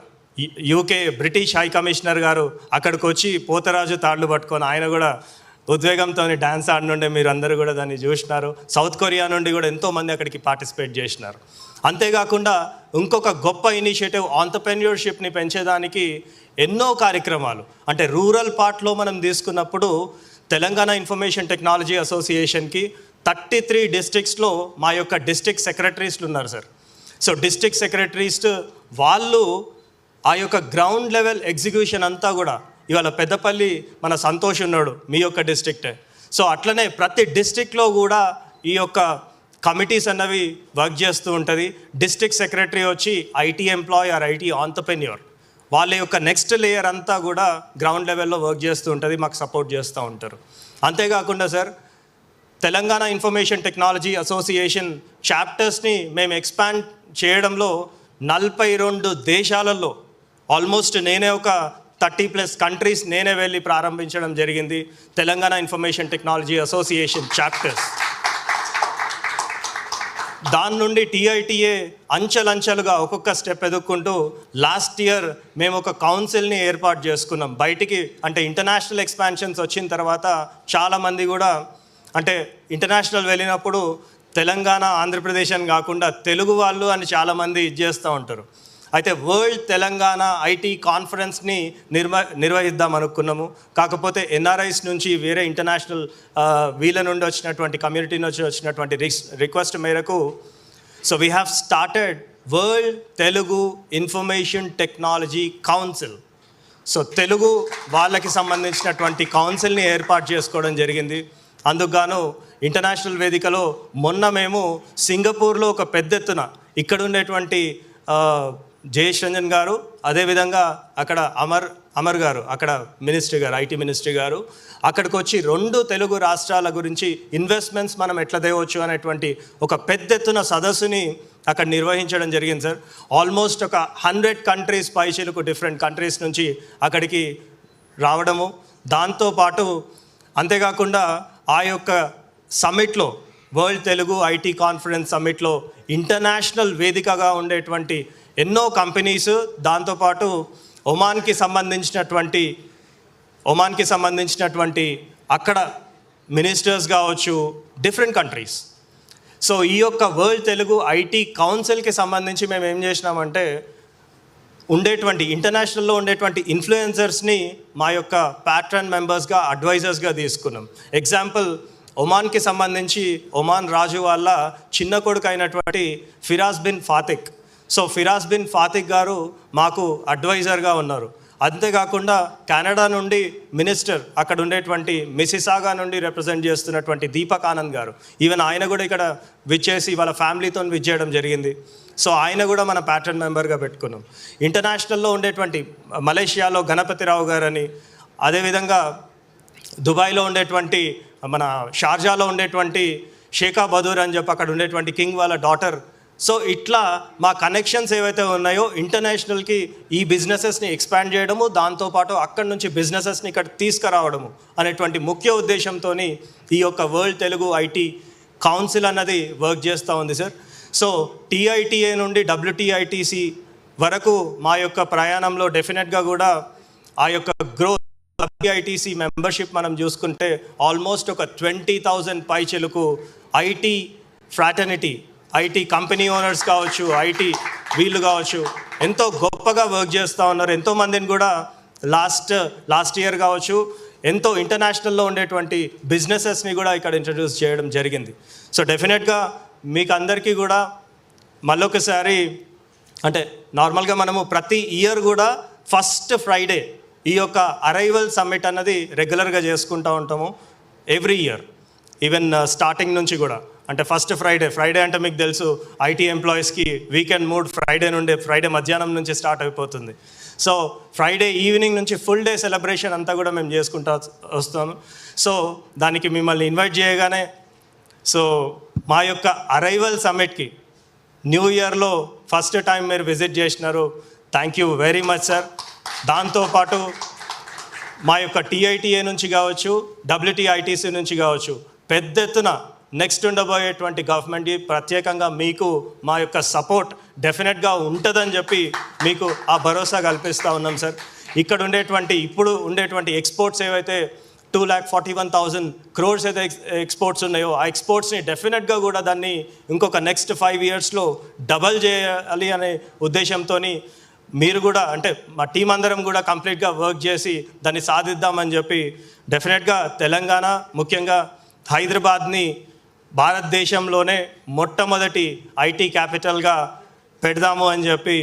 యూకే బ్రిటిష్ హై కమిషనర్ గారు అక్కడికి వచ్చి పోతరాజు తాళ్ళు పట్టుకొని ఆయన కూడా ఉద్వేగంతో డ్యాన్స్ ఆడినుండే, మీరు అందరూ కూడా దాన్ని చూసినారు. సౌత్ కొరియా నుండి కూడా ఎంతోమంది అక్కడికి పార్టిసిపేట్ చేసినారు. అంతేకాకుండా ఇంకొక గొప్ప ఇనిషియేటివ్ ఆంటర్‌ప్రెన్యూర్‌షిప్ని పెంచేదానికి ఎన్నో కార్యక్రమాలు, అంటే రూరల్ పార్ట్లో మనం తీసుకున్నప్పుడు తెలంగాణ ఇన్ఫర్మేషన్ టెక్నాలజీ అసోసియేషన్కి 33 డిస్ట్రిక్ట్స్లో మా యొక్క డిస్ట్రిక్ట్ సెక్రటరీస్లు ఉన్నారు సార్. సో డిస్ట్రిక్ట్ సెక్రటరీస్ వాళ్ళు ఆ యొక్క గ్రౌండ్ లెవెల్ ఎగ్జిక్యూషన్ అంతా కూడా, ఇవాళ పెద్దపల్లి మన సంతోష్ ఉన్నాడు మీ యొక్క డిస్ట్రిక్టే. సో అట్లనే ప్రతి డిస్ట్రిక్ట్లో కూడా ఈ యొక్క కమిటీస్ అన్నవి వర్క్ చేస్తూ ఉంటుంది. డిస్ట్రిక్ట్ సెక్రటరీ వచ్చి IT employ or IT entrepreneur, వాళ్ళ యొక్క నెక్స్ట్ లేయర్ అంతా కూడా గ్రౌండ్ లెవెల్లో వర్క్ చేస్తూ ఉంటుంది, మాకు సపోర్ట్ చేస్తూ ఉంటారు. అంతేకాకుండా sir Telangana information technology association చాప్టర్స్ని మేము ఎక్స్పాండ్ చేయడంలో 42 దేశాలలో ఆల్మోస్ట్ నేనే ఒక 30+ కంట్రీస్ నేనే వెళ్ళి ప్రారంభించడం జరిగింది Telangana information technology association chapters. దాని నుండి టీఐటీఏ అంచెలంచెలుగా ఒక్కొక్క స్టెప్ ఎదుక్కుంటూ లాస్ట్ ఇయర్ మేము ఒక కౌన్సిల్ని ఏర్పాటు చేసుకున్నాం. బయటికి అంటే ఇంటర్నేషనల్ ఎక్స్పాన్షన్స్ వచ్చిన తర్వాత చాలామంది కూడా అంటే ఇంటర్నేషనల్ వెళ్ళినప్పుడు తెలంగాణ ఆంధ్రప్రదేశ్ అని కాకుండా తెలుగు వాళ్ళు అని చాలామంది ఇది చేస్తూ ఉంటారు. అయితే వరల్డ్ తెలంగాణ ఐటీ కాన్ఫరెన్స్ని నిర్వహిద్దాం అనుకున్నాము. కాకపోతే ఎన్ఆర్ఐస్ నుంచి వేరే ఇంటర్నేషనల్ వీళ్ళ నుండి వచ్చినటువంటి కమ్యూనిటీ నుంచి వచ్చినటువంటి రిక్వెస్ట్ మేరకు so we have started world Telugu information technology council. So Telugu వాళ్ళకి సంబంధించినటువంటి కౌన్సిల్ని ఏర్పాటు చేసుకోవడం జరిగింది. అందుకు గాను ఇంటర్నేషనల్ వేదికలో మొన్న మేము సింగపూర్లో ఒక పెద్ద ఎత్తున ఇక్కడ ఉండేటువంటి జయేష్ రంజన్ గారు, అదేవిధంగా అక్కడ అమర్ గారు, అక్కడ మినిస్ట్రీ గారు, ఐటీ మినిస్ట్రీ గారు అక్కడికి వచ్చి 2 తెలుగు రాష్ట్రాల గురించి ఇన్వెస్ట్మెంట్స్ మనం ఎట్లా తేవచ్చు అనేటువంటి ఒక పెద్ద ఎత్తున సదస్సుని అక్కడ నిర్వహించడం జరిగింది సార్. ఆల్మోస్ట్ ఒక 100 కంట్రీస్ పైచిలకు డిఫరెంట్ కంట్రీస్ నుంచి అక్కడికి రావడము. దాంతోపాటు అంతేకాకుండా ఆ యొక్క సమ్మిట్లో వరల్డ్ తెలుగు ఐటీ కాన్ఫరెన్స్ సమ్మిట్లో ఇంటర్నేషనల్ వేదికగా ఉండేటువంటి ఎన్నో కంపెనీస్, దాంతోపాటు ఒమాన్కి సంబంధించినటువంటి అక్కడ మినిస్టర్స్ కావచ్చు, డిఫరెంట్ కంట్రీస్. సో ఈ యొక్క వరల్డ్ తెలుగు ఐటీ కౌన్సిల్కి సంబంధించి మేము ఏం చేసినామంటే ఉండేటువంటి ఇంటర్నేషనల్లో ఉండేటువంటి ఇన్ఫ్లుయెన్సర్స్ని మా యొక్క ప్యాట్రన్ మెంబర్స్గా, అడ్వైజర్స్గా తీసుకున్నాం. ఎగ్జాంపుల్ ఒమాన్కి సంబంధించి ఒమాన్ రాజు వాళ్ళ చిన్న కొడుకు అయినటువంటి ఫిరాజ్ బిన్ ఫాతిక్. సో ఫిరాజ్ బిన్ ఫాతిక్ గారు మాకు అడ్వైజర్గా ఉన్నారు. అంతేకాకుండా కెనడా నుండి మినిస్టర్, అక్కడ ఉండేటువంటి మిసిసాగా నుండి రిప్రజెంట్ చేస్తున్నటువంటి దీపక్ ఆనంద్ గారు, ఈవెన్ ఆయన కూడా ఇక్కడ విచ్చేసి వాళ్ళ ఫ్యామిలీతో విచ్చేయడం జరిగింది. సో ఆయన కూడా మన ప్యాట్రన్ మెంబర్గా పెట్టుకున్నాం. ఇంటర్నేషనల్లో ఉండేటువంటి మలేషియాలో గణపతిరావు గారని, అదేవిధంగా దుబాయ్లో ఉండేటువంటి మన షార్జాలో ఉండేటువంటి షేఖా బదూర్ అని చెప్పి అక్కడ ఉండేటువంటి కింగ్ వాళ్ళ డాటర్. సో ఇట్లా మా కనెక్షన్స్ ఏవైతే ఉన్నాయో ఇంటర్నేషనల్కి ఈ బిజినెసెస్ని ఎక్స్పాండ్ చేయడము, దాంతోపాటు అక్కడి నుంచి బిజినెసెస్ని ఇక్కడ తీసుకురావడము అనేటువంటి ముఖ్య ఉద్దేశంతో ఈ యొక్క వరల్డ్ తెలుగు ఐటీ కౌన్సిల్ అన్నది వర్క్ చేస్తూ ఉంది సార్. సో టీఐటీఏ నుండి WTITC వరకు మా యొక్క ప్రయాణంలో డెఫినెట్గా కూడా ఆ యొక్క గ్రోత్ WTITC మెంబర్షిప్ మనం చూసుకుంటే ఆల్మోస్ట్ ఒక 20,000 పైచెలకు IT fraternity, IT company owners కావచ్చు, ఐటీ వీళ్ళు కావచ్చు, ఎంతో గొప్పగా వర్క్ చేస్తూ ఉన్నారు. ఎంతోమందిని కూడా లాస్ట్ ఇయర్ కావచ్చు ఎంతో ఇంటర్నేషనల్లో ఉండేటువంటి బిజినెసెస్ని కూడా ఇక్కడ ఇంట్రడ్యూస్ చేయడం జరిగింది. సో డెఫినెట్గా మీకు అందరికీ కూడా మళ్ళొకసారి అంటే నార్మల్గా మనము ప్రతి ఇయర్ కూడా ఫస్ట్ ఫ్రైడే ఈ యొక్క అరైవల్ సమ్మిట్ అన్నది రెగ్యులర్గా చేసుకుంటూ ఉంటాము ఎవ్రీ ఇయర్. ఈవెన్ స్టార్టింగ్ నుంచి కూడా అంటే ఫస్ట్ ఫ్రైడే అంటే మీకు తెలుసు ఐటీ ఎంప్లాయీస్కి వీకెండ్ మూడ్ ఫ్రైడే నుండి ఫ్రైడే మధ్యాహ్నం నుంచి స్టార్ట్ అయిపోతుంది. సో ఫ్రైడే ఈవినింగ్ నుంచి ఫుల్ డే సెలబ్రేషన్ అంతా కూడా మేము చేసుకుంటూ వస్తాము. సో దానికి మిమ్మల్ని ఇన్వైట్ చేయగానే సో మా యొక్క అరైవల్ సమ్మిట్కి న్యూ ఇయర్లో ఫస్ట్ టైం మీరు విజిట్ చేసినారు. Thank you very much sir. దాంతోపాటు మా యొక్క టీఐటీఏ నుంచి కావచ్చు, డబ్ల్యూటీఐటీసీ నుంచి కావచ్చు, పెద్ద ఎత్తున నెక్స్ట్ ఉండబోయేటువంటి గవర్నమెంట్కి ప్రత్యేకంగా మీకు మా యొక్క సపోర్ట్ డెఫినెట్గా ఉంటుందని చెప్పి మీకు ఆ భరోసా కల్పిస్తూ ఉన్నాం సార్. ఇక్కడ ఇప్పుడు ఉండేటువంటి ఎక్స్పోర్ట్స్ ఏవైతే 2,41,000 crores అయితే ఎక్స్పోర్ట్స్ ఉన్నాయో ఆ ఎక్స్పోర్ట్స్ని డెఫినెట్గా కూడా దాన్ని ఇంకొక నెక్స్ట్ 5 yearsలో డబల్ చేయాలి అనే ఉద్దేశంతో మీరు కూడా అంటే మా టీం అందరం కూడా కంప్లీట్గా వర్క్ చేసి దాన్ని సాధిద్దామని చెప్పి డెఫినెట్గా తెలంగాణ ముఖ్యంగా హైదరాబాద్ని భారతదేశంలోనే మొట్టమొదటి ఐటీ క్యాపిటల్గా పెడదాము అని చెప్పి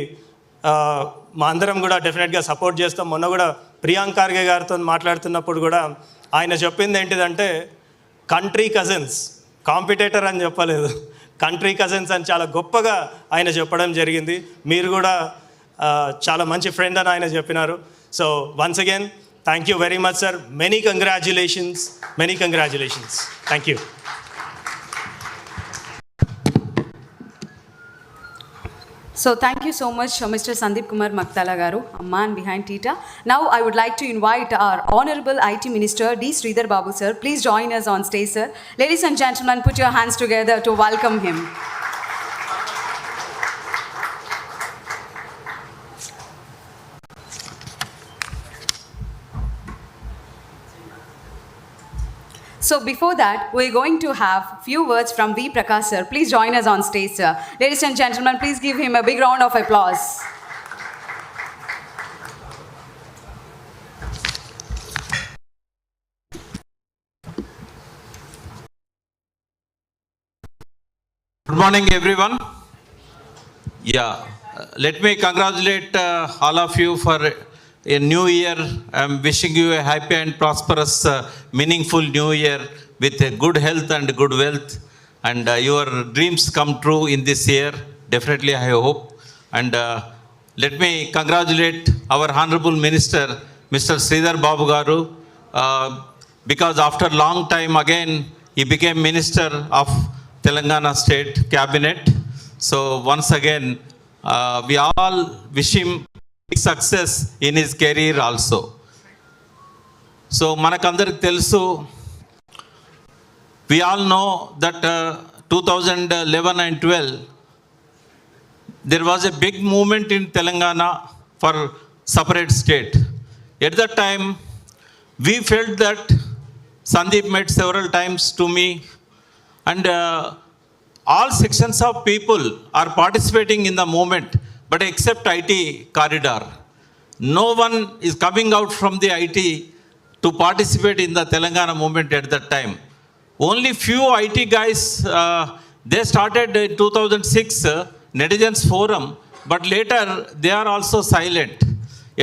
మా అందరం కూడా డెఫినెట్గా సపోర్ట్ చేస్తాం. మొన్న కూడా ప్రియాంక్ ఖార్గే గారితో మాట్లాడుతున్నప్పుడు కూడా ఆయన చెప్పింది ఏంటిదంటే కంట్రీ కజిన్స్, కాంపిటేటర్ అని చెప్పలేదు, కంట్రీ కజిన్స్ అని చాలా గొప్పగా ఆయన చెప్పడం జరిగింది. మీరు కూడా చాలా మంచి ఫ్రెండ్ అని ఆయన చెప్పినారు. So once again thank you very much sir. Many congratulations. Thank you. So thank you so much, Mr. Sandeep Kumar Maktala Garu, a man behind TITA. Now I would like to invite our Honorable IT Minister D. Sridhar Babu sir. Please join us on stage, sir. Ladies and gentlemen, put your hands together to welcome him. So before that, we're going to have few words from V. Prakash sir. Please join us on stage, sir. Ladies and gentlemen, please give him a big round of applause. Good morning, everyone. Yeah, let me congratulate all of you for a new year. I'm wishing you a happy and prosperous, meaningful new year with a good health and good wealth, and your dreams come true in this year. Definitely, I hope. And let me congratulate our Honorable Minister, Mr. Sridhar Babu Garu, because after long time again, he became Minister of Telangana State Cabinet. So once again, we all wish him success in his career also. So manakandariki telusu, we all know that 2011 and 12 there was a big movement in Telangana for separate state. At that time we felt that Sandeep met several times to me, and all sections of people are participating in the movement, but except IT corridor. No one is coming out from the IT to participate in the Telangana movement at that time. Only few IT guys, they started in 2006 Netizens Forum, but later they are also silent.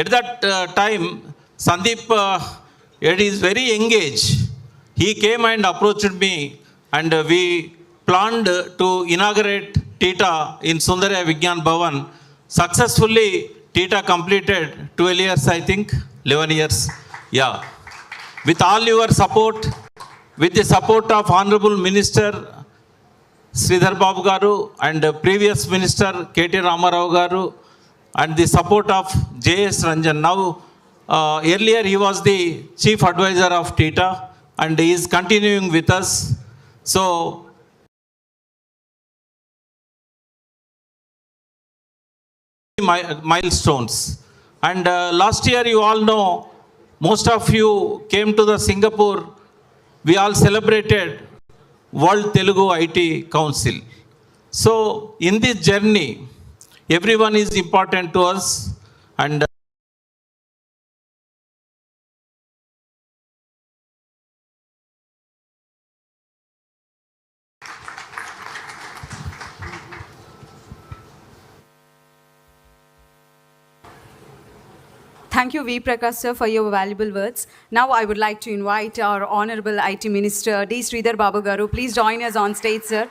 At that time, Sandeep, at his very young age, he came and approached me, and we planned to inaugurate TITA in Sundaraya Vigyan Bhavan. Successfully, TITA completed 12 years, I think, 11 years. Yeah. With all your support, with the support of Honorable Minister Sridhar Babu Garu and previous Minister K.T. Ramarao Garu, and the support of J.S. Ranjan. Now, earlier he was the Chief Advisor of TITA, and he is continuing with us. So, milestones. And last year, you all know, most of you came to the Singapore. We all celebrated World Telugu IT Council. So in this journey, everyone is important to us, and Thank you, V. Prakash sir, for your valuable words. Now I would like to invite our Honorable IT Minister, D. Sridhar Babu Garu. Please join us on stage, sir.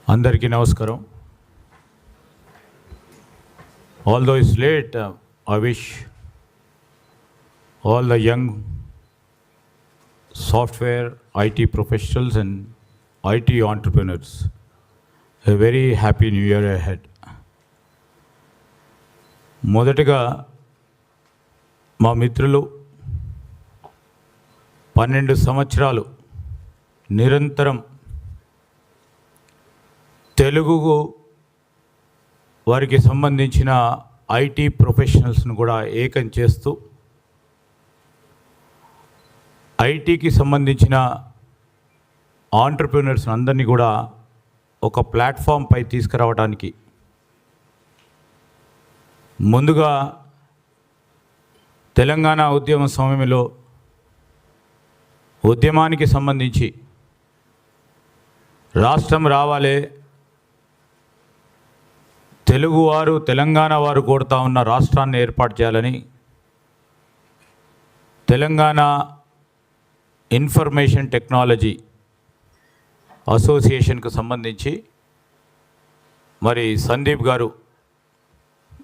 అందరికీ నమస్కారం. Although it's late, I wish all the young software IT professionals and IT entrepreneurs a very happy new year ahead. మొదటగా మా మిత్రులు 12 సంవత్సరాలు నిరంతరం తెలుగు వారికి సంబంధించిన IT ప్రొఫెషనల్స్ను కూడా ఏకం చేస్తూ ఐటీకి సంబంధించిన ఆంటర్ప్రినర్స్ అందరినీ కూడా ఒక ప్లాట్ఫామ్పై తీసుకురావడానికి ముందుగా తెలంగాణ ఉద్యమ సమయంలో ఉద్యమానికి సంబంధించి రాష్ట్రం రావాలే, తెలుగువారు తెలంగాణ వారు కోరుతా ఉన్న రాష్ట్రాన్ని ఏర్పాటు చేయాలని తెలంగాణ ఇన్ఫర్మేషన్ టెక్నాలజీ అసోసియేషన్కు సంబంధించి మరి సందీప్ గారు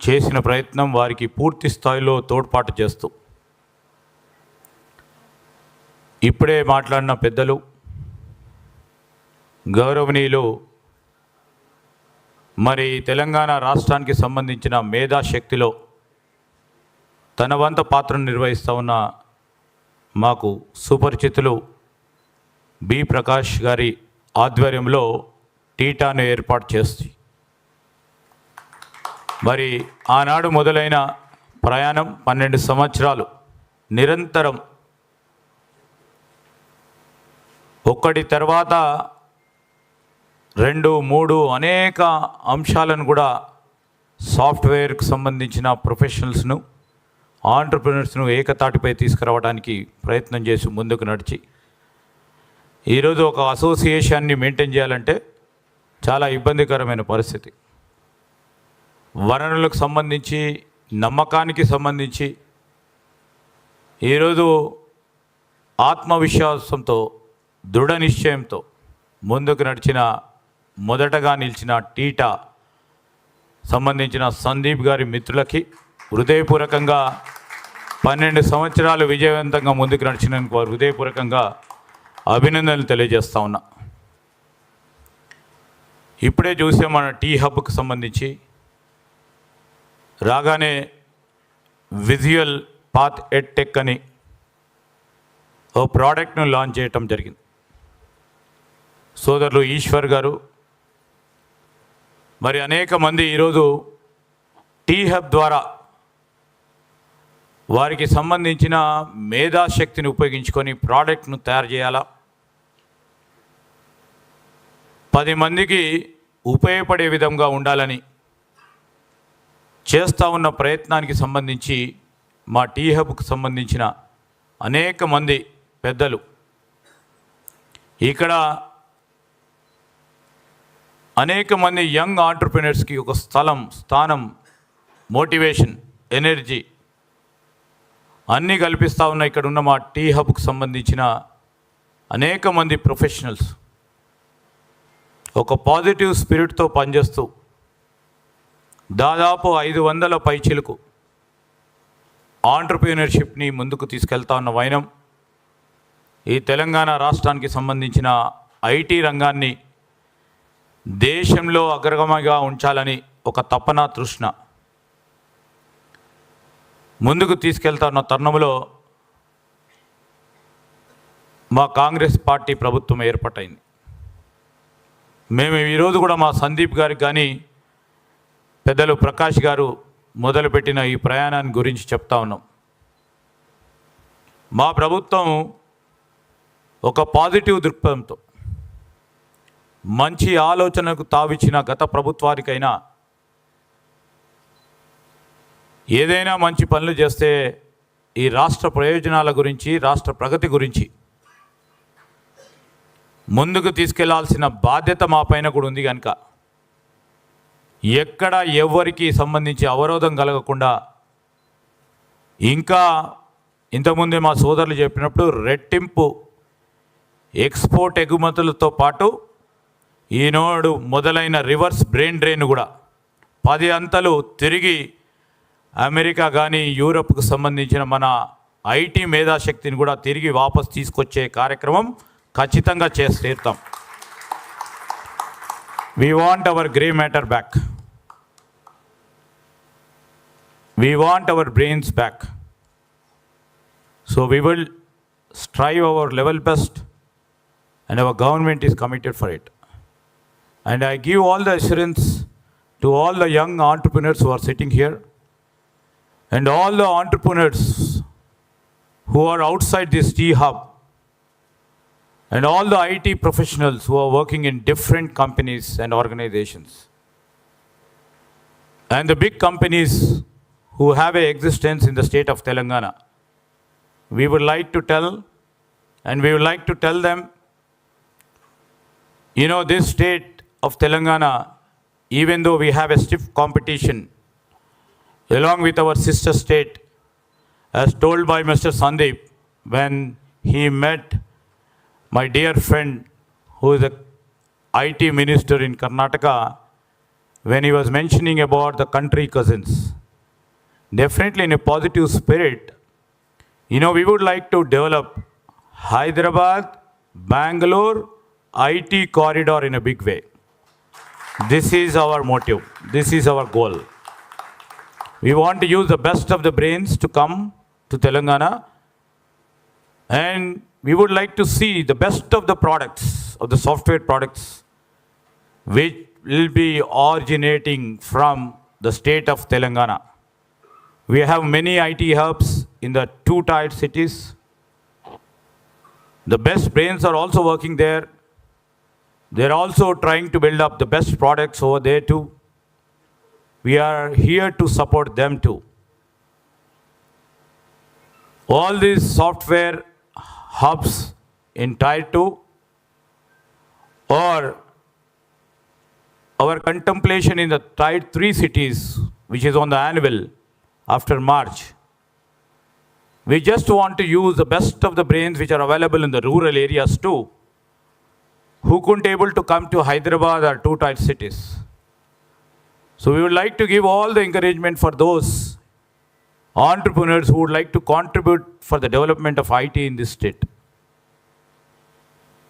చేసిన ప్రయత్నం వారికి పూర్తి స్థాయిలో తోడ్పాటు చేస్తూ ఇప్పుడే మాట్లాడిన పెద్దలు గౌరవనీయులు మరి తెలంగాణ రాష్ట్రానికి సంబంధించిన మేధాశక్తిలో తన వంత పాత్రను నిర్వహిస్తూ ఉన్న మాకు సుపరిచితులు బి ప్రకాష్ గారి ఆధ్వర్యంలో టీటాను ఏర్పాటు చేస్తుంది. మరి ఆనాడు మొదలైన ప్రయాణం 12 సంవత్సరాలు నిరంతరం ఒక్కటి తర్వాత 2, 3 అనేక అంశాలను కూడా సాఫ్ట్వేర్కి సంబంధించిన ప్రొఫెషనల్స్ను ఆంటర్ప్రినర్స్ను ఏకతాటిపై తీసుకురావడానికి ప్రయత్నం చేసి ముందుకు నడిచి ఈరోజు ఒక అసోసియేషన్ని మెయింటైన్ చేయాలంటే చాలా ఇబ్బందికరమైన పరిస్థితి. వనరులకు సంబంధించి నమ్మకానికి సంబంధించి ఈరోజు ఆత్మవిశ్వాసంతో దృఢ నిశ్చయంతో ముందుకు నడిచిన మొదటగా నిలిచిన టీటా సంబంధించిన సందీప్ గారి మిత్రులకి హృదయపూర్వకంగా 12 సంవత్సరాలు విజయవంతంగా ముందుకు నడిచినందుకు వారు హృదయపూర్వకంగా అభినందనలు తెలియజేస్తా ఉన్నా. ఇప్పుడే చూసే మన టీ హబ్కి సంబంధించి రాగానే విజువల్ పాత్ ఎడ్టెక్ అని ఓ ప్రోడక్ట్ను లాంచ్ చేయటం జరిగింది. సోదరులు ఈశ్వర్ గారు మరి అనేక మంది ఈరోజు టీ హబ్ ద్వారా వారికి సంబంధించిన మేధాశక్తిని ఉపయోగించుకొని ప్రోడక్ట్ను తయారు చేయాలా, 10 మందికి ఉపయోగపడే విధంగా ఉండాలని చేస్తూ ఉన్న ప్రయత్నానికి సంబంధించి మా టీ హబ్కు సంబంధించిన అనేక మంది పెద్దలు ఇక్కడ అనేక మంది యంగ్ ఆంటర్ప్రినర్స్కి ఒక స్థానం, మోటివేషన్, ఎనర్జీ అన్నీ కల్పిస్తూ ఉన్న ఇక్కడ ఉన్న మా టీ హబ్కు సంబంధించిన అనేక మంది ప్రొఫెషనల్స్ ఒక పాజిటివ్ స్పిరిట్తో పనిచేస్తూ దాదాపు 500 పైచిలకు ఆంటర్ప్రినర్షిప్ని ముందుకు తీసుకెళ్తా ఉన్న వైనం ఈ తెలంగాణ రాష్ట్రానికి సంబంధించిన ఐటీ రంగాన్ని దేశంలో అగ్రగమగా ఉంచాలని ఒక తపన, తృష్ణ ముందుకు తీసుకెళ్తా ఉన్న తరుణంలో మా కాంగ్రెస్ పార్టీ ప్రభుత్వం ఏర్పాటైంది. మేము ఈరోజు కూడా మా సందీప్ గారికి కానీ పెద్దలు ప్రకాష్ గారు మొదలుపెట్టిన ఈ ప్రయాణాన్ని గురించి చెప్తా ఉన్నాం. మా ప్రభుత్వం ఒక పాజిటివ్ దృక్పథంతో మంచి ఆలోచనకు తావిచ్చిన గత ప్రభుత్వానికైనా ఏదైనా మంచి పనులు చేస్తే ఈ రాష్ట్ర ప్రయోజనాల గురించి, రాష్ట్ర ప్రగతి గురించి ముందుకు తీసుకెళ్లాల్సిన బాధ్యత మా పైన కూడా ఉంది కనుక ఎక్కడ ఎవరికి సంబంధించి అవరోధం కలగకుండా ఇంకా ఇంతకుముందే మా సోదరులు చెప్పినప్పుడు రెట్టింపు ఎక్స్పోర్ట్ ఎగుమతులతో పాటు ఈనాడు మొదలైన రివర్స్ బ్రెయిన్ డ్రైన్ కూడా 10 అంతలు తిరిగి అమెరికా కానీ యూరప్కు సంబంధించిన మన ఐటీ మేధాశక్తిని కూడా తిరిగి వాపస్ తీసుకొచ్చే కార్యక్రమం ఖచ్చితంగా చేసి తీరుతాం. We want our grey matter back. We want our brains back. So we will strive our level best and our government is committed for it. And I give all the assurance to all the young entrepreneurs who are sitting here and all the entrepreneurs who are outside this T-Hub and all the IT professionals who are working in different companies and organizations. And the big companies who have an existence in the state of Telangana. We would like to tell, and we would like to tell them, this state of Telangana, even though we have a stiff competition, along with our sister state, as told by Mr. Sandeep when he met my dear friend who is a IT minister in Karnataka, when he was mentioning about the country cousins. Definitely in a positive spirit, we would like to develop Hyderabad, Bangalore, IT corridor in a big way. This is our motive. This is our goal. We want to use the best of the brains to come to Telangana, and we would like to see the best of the products, of the software products, which will be originating from the state of Telangana. We have many IT hubs in the 2-tier cities. The best brains are also working there. They're also trying to build up the best products over there too. We are here to support them too. All these software hubs in Tier 2 or our contemplation in the Tier 3 cities, which is on the annual after March. We just want to use the best of the brains which are available in the rural areas too, who couldn't able to come to Hyderabad or 2-tier cities. So we would like to give all the encouragement for those entrepreneurs who would like to contribute for the development of IT in this state.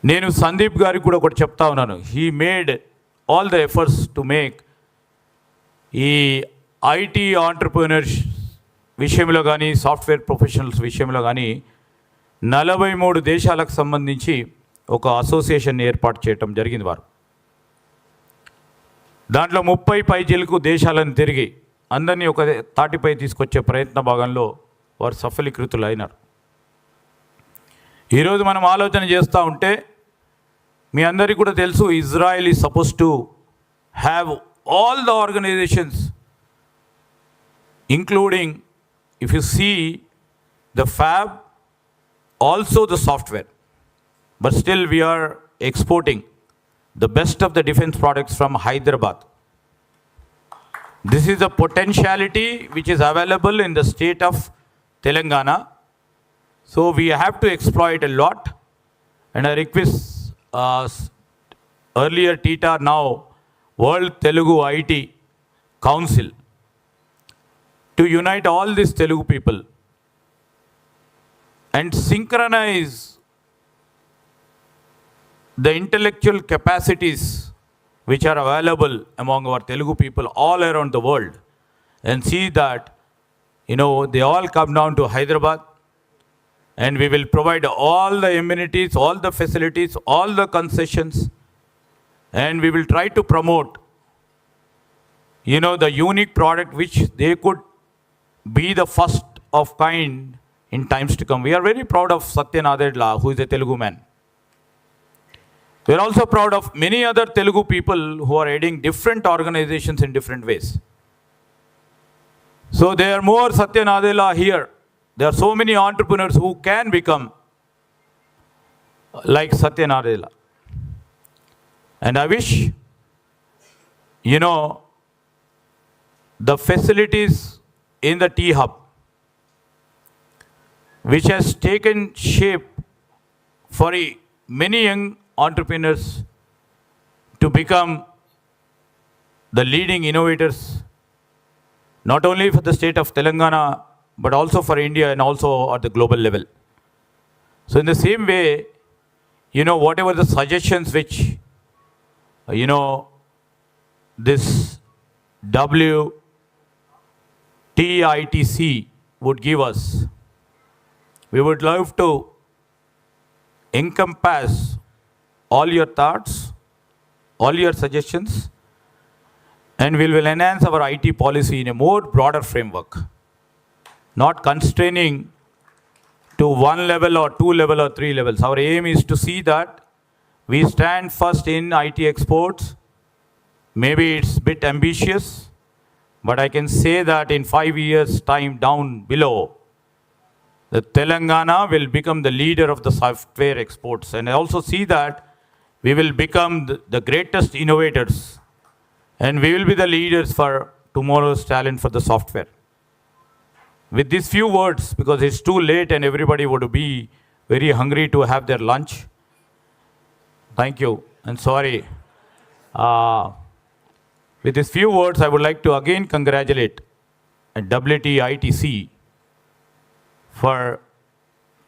నేను సందీప్ గారికి కూడా ఒకటి చెప్తా ఉన్నాను. He made all the efforts to make ఈ IT entrepreneurs విషయంలో కానీ software professionals విషయంలో కానీ 43 దేశాలకు సంబంధించి ఒక అసోసియేషన్ ఏర్పాటు చేయటం జరిగింది. వారు దాంట్లో 30 పైచీలకు దేశాలను తిరిగి అందరినీ ఒక తాటిపై తీసుకొచ్చే ప్రయత్న భాగంలో వారు సఫలీకృతులు అయినారు. ఈరోజు మనం ఆలోచన చేస్తూ ఉంటే మీ అందరికీ కూడా తెలుసు, Israel is suppose to have all the organisations including if you see the fab also the software, but still we are exporting the best of the defense products from Hyderabad. This is the potentiality which is available in the state of Telangana. So we have to exploit a lot. And I request earlier TITA, now World Telugu IT Council, to unite all these Telugu people and synchronize the intellectual capacities which are available among our Telugu people all around the world, and see that, they all come down to Hyderabad, and we will provide all the amenities, all the facilities, all the concessions, and we will try to promote, the unique product which they could be the first of kind in times to come. We are very proud of Satya Nadella, who is a Telugu man. We are also proud of many other Telugu people who are heading different organizations in different ways. So there are more Satya Nadella here. There are so many entrepreneurs who can become like Satya Nadella. And I wish, the facilities in the T Hub, which has taken shape for many young entrepreneurs to become the leading innovators, not only for the state of Telangana, but also for India and also at the global level. So in the same way, whatever the suggestions which, this Wtitc would give us, we would love to encompass all your thoughts, all your suggestions, and we will enhance our IT policy in a more broader framework, not constraining to one level or two level or three levels. Our aim is to see that we stand first in IT exports. Maybe it's a bit ambitious, but I can say that in 5 years' time down below, the Telangana will become the leader of the software exports. And I also see that we will become the greatest innovators, and we will be the leaders for tomorrow's talent for the software. With these few words, because it's too late and everybody would be very hungry to have their lunch. Thank you, and sorry. With these few words, I would like to again congratulate Wtitc for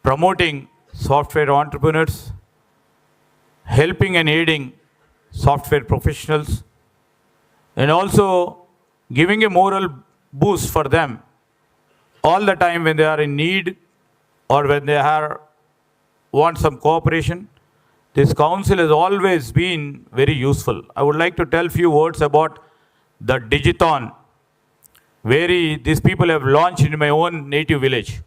promoting software entrepreneurs, helping and aiding software professionals, and also giving a moral boost for them all the time when they are in need or when they want some cooperation. This council has always been very useful. I would like to tell a few words about the Digithon, where these people have launched in my own native village.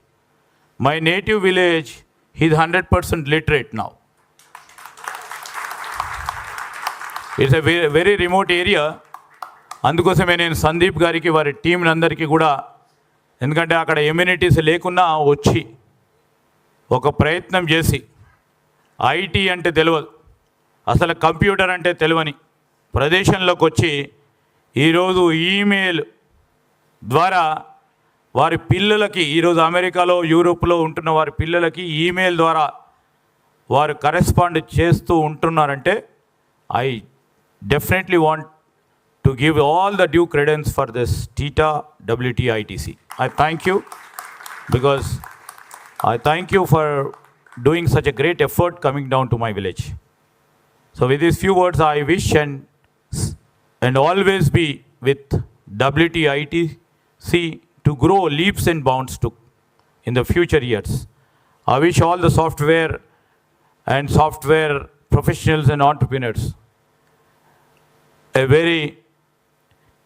My native village is 100% literate now. It's a very, very remote area. అందుకోసమే నేను సందీప్ గారికి వారి team అందరికీ కూడా, ఎందుకంటే అక్కడ amenities లేకున్నా వచ్చి ఒక ప్రయత్నం చేసి, ఐటీ అంటే తెలియదు, అసలు కంప్యూటర్ అంటే తెలియని ప్రదేశంలోకి వచ్చి ఈరోజు ఈమెయిల్ ద్వారా వారి పిల్లలకి, ఈరోజు అమెరికాలో యూరోప్లో ఉంటున్న వారి పిల్లలకి ఈమెయిల్ ద్వారా వారు కరెస్పాండ్ చేస్తూ ఉంటున్నారంటే, I definitely want to give all the due credence for this Wtitc. I thank you, because I thank you for doing such a great effort coming down to my village. So with these few words, I wish and always be with Wtitc to grow leaps and bounds in the future years. I wish all the software professionals and entrepreneurs a very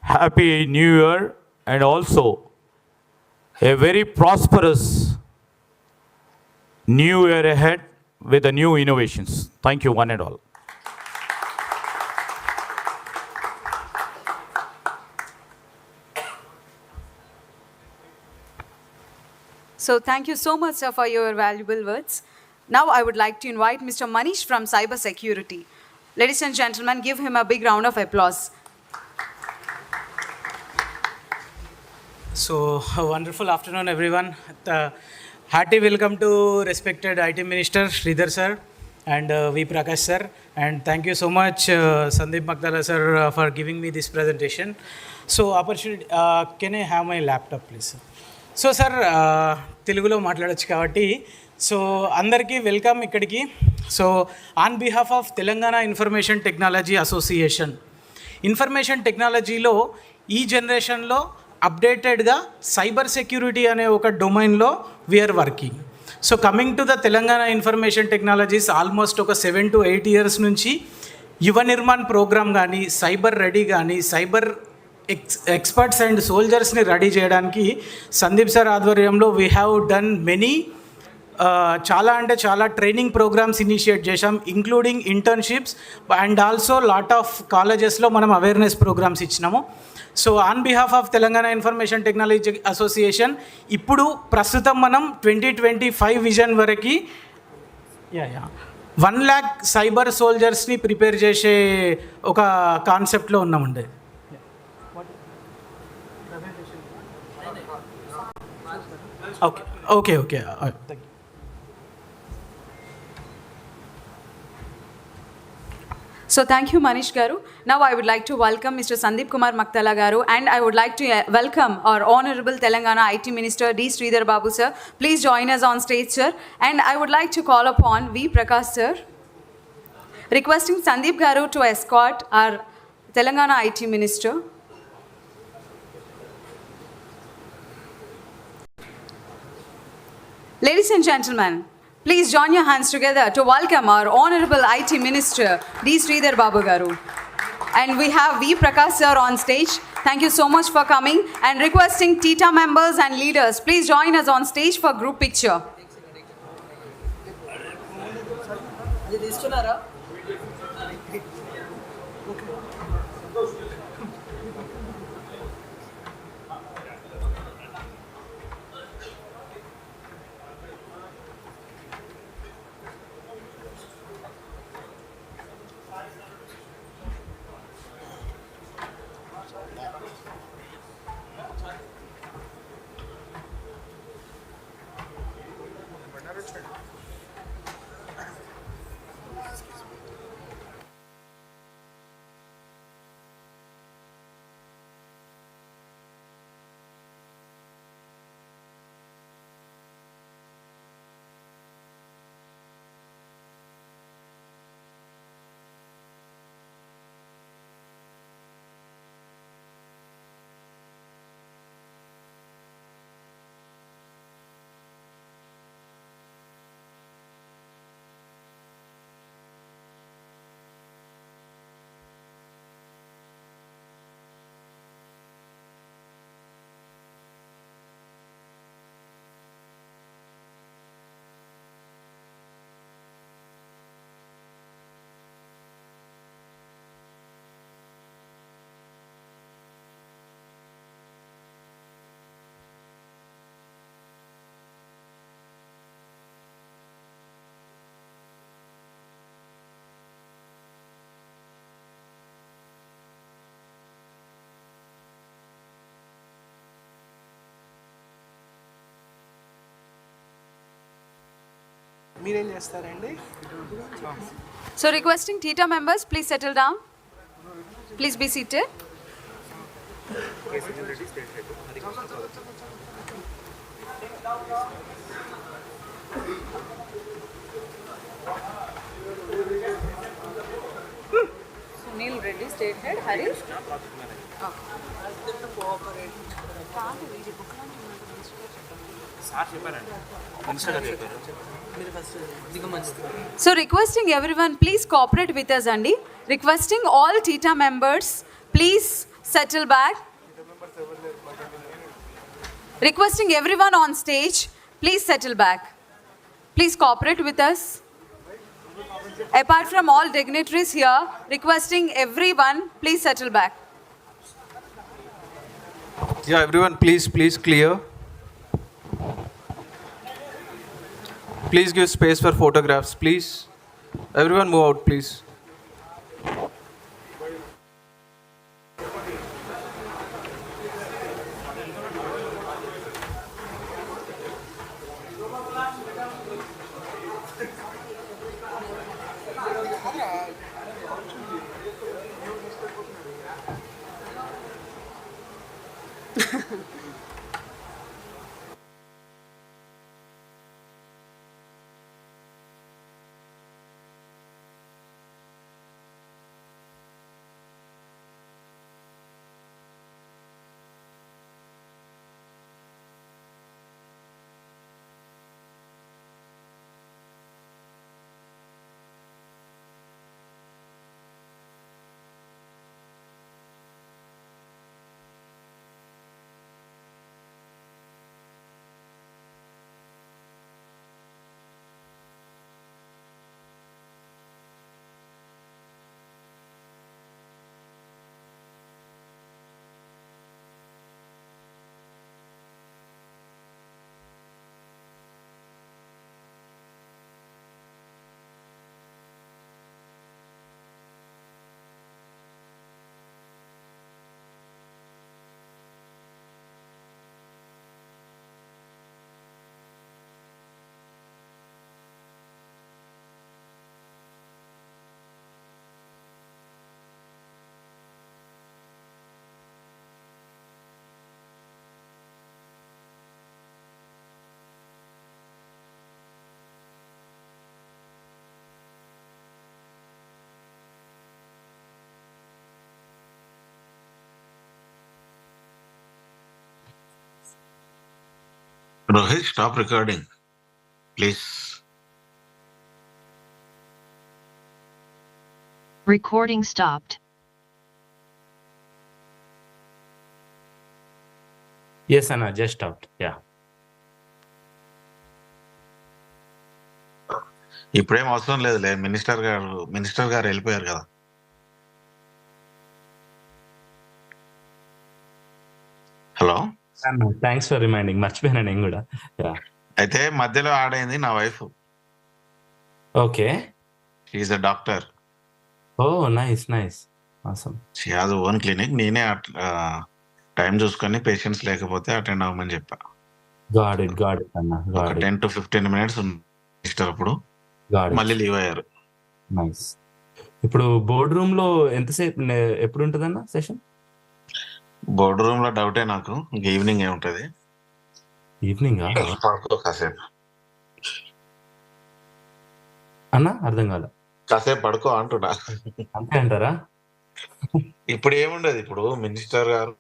happy new year, and also a very prosperous new year ahead with the new innovations. Thank you, one and all. So thank you so much, sir, for your valuable words. Now I would like to invite Mr. Manish from Cyber Security. Ladies and gentlemen, give him a big round of applause. So, a wonderful afternoon, everyone. Hearty welcome to respected IT Minister Sridhar sir and V. Prakash sir. And thank you so much, Sandeep Magdala sir, for giving me this presentation. So, opportunity, can I have my laptop, please? So, sir, Telugulo maatladochu kabatti. So, andarki welcome ikkadiki. So, on behalf of Telangana Information Technology Association, information technology lo ee generation lo అప్డేటెడ్గా cyber security అనే ఒక డొమైన్లో we are working. So coming to the Telangana information technologies, almost ఒక 7 to 8 years నుంచి Yuva Nirman programme కానీ, cyber ready కానీ, cyber experts and సోల్జర్స్ని ready చేయడానికి సందీప్ సార్ ఆధ్వర్యంలో వీ హ్యావ్ డన్ మెనీ చాలా ట్రైనింగ్ ప్రోగ్రామ్స్ ఇనిషియేట్ చేశాం, including internships and also lot of కాలేజెస్లో మనం అవేర్నెస్ ప్రోగ్రామ్స్ ఇచ్చినాము. So on behalf of Telangana information technology association ఇప్పుడు ప్రస్తుతం మనం 2025 విజన్ వరకు 1 lakh సైబర్ సోల్జర్స్ని ప్రిపేర్ చేసే ఒక కాన్సెప్ట్లో ఉన్నామండి. Okay okay okay thank you. So thank you, Manish Garu. Now I would like to welcome Mr. Sandeep Kumar Maktala Garu, and I would like to welcome our Honorable Telangana IT Minister D. Sridhar Babu sir. Please join us on stage, sir. And I would like to call upon V. Prakash sir, requesting Sandeep Garu to escort our Telangana IT Minister. Ladies and gentlemen, please join your hands together to welcome our Honorable IT Minister D. Sridhar Babu Garu. And we have V. Prakash sir on stage. Thank you so much for coming, and requesting TITA members and leaders, please join us on stage for group picture. మీరేం చేస్తారండి? So requesting TITA members, please settle down. Please be seated. Sunil Reddy, state head. Harish. So requesting everyone, please cooperate with us, Andy. Requesting all TITA members, please settle back. Requesting everyone on stage, please settle back. Please cooperate with us. Apart from all dignitaries here, requesting everyone, please settle back. Yeah, everyone, please clear. Please give space for photographs, please. Everyone move out, please. Rohit, stop recording, please. Recording stopped. Yes, Anna, just stopped. Yeah. ఇప్పుడేం అవసరం లేదులే, minister గారు వెళ్ళిపోయారు కదా. Hello, thanks for reminding. మర్చిపోయాను నేను కూడా. Yeah. అయితే మధ్యలో ఆడైంది నా wife. Okay. She is a doctor. Oh nice nice. Awesome. She has own clinic. నేనే టైం చూసుకొని పేషెంట్స్ లేకపోతే అటెండ్ అవ్వమని చెప్పా. గాడ్ ఇట్ అన్న. ఒక 10 to 15 minutes మినిస్టర్ అప్పుడు మళ్ళీ లీవ్ అయ్యారు. నైస్. ఇప్పుడు బోర్డ్ రూమ్ లో ఎంతసేపు ఎప్పుడు ఉంటుందన్న సెషన్? బోర్డు రూమ్ లో డౌటే నాకు. ఇంక ఈవినింగ్ ఏముంటది? ఈవినింగ్ కాసేపు అన్న, అర్థం కాలే. కాసేపు పడుకో అంటున్నా. అంతే అంటారా? ఇప్పుడు ఏముండదు. ఇప్పుడు మినిస్టర్ గారు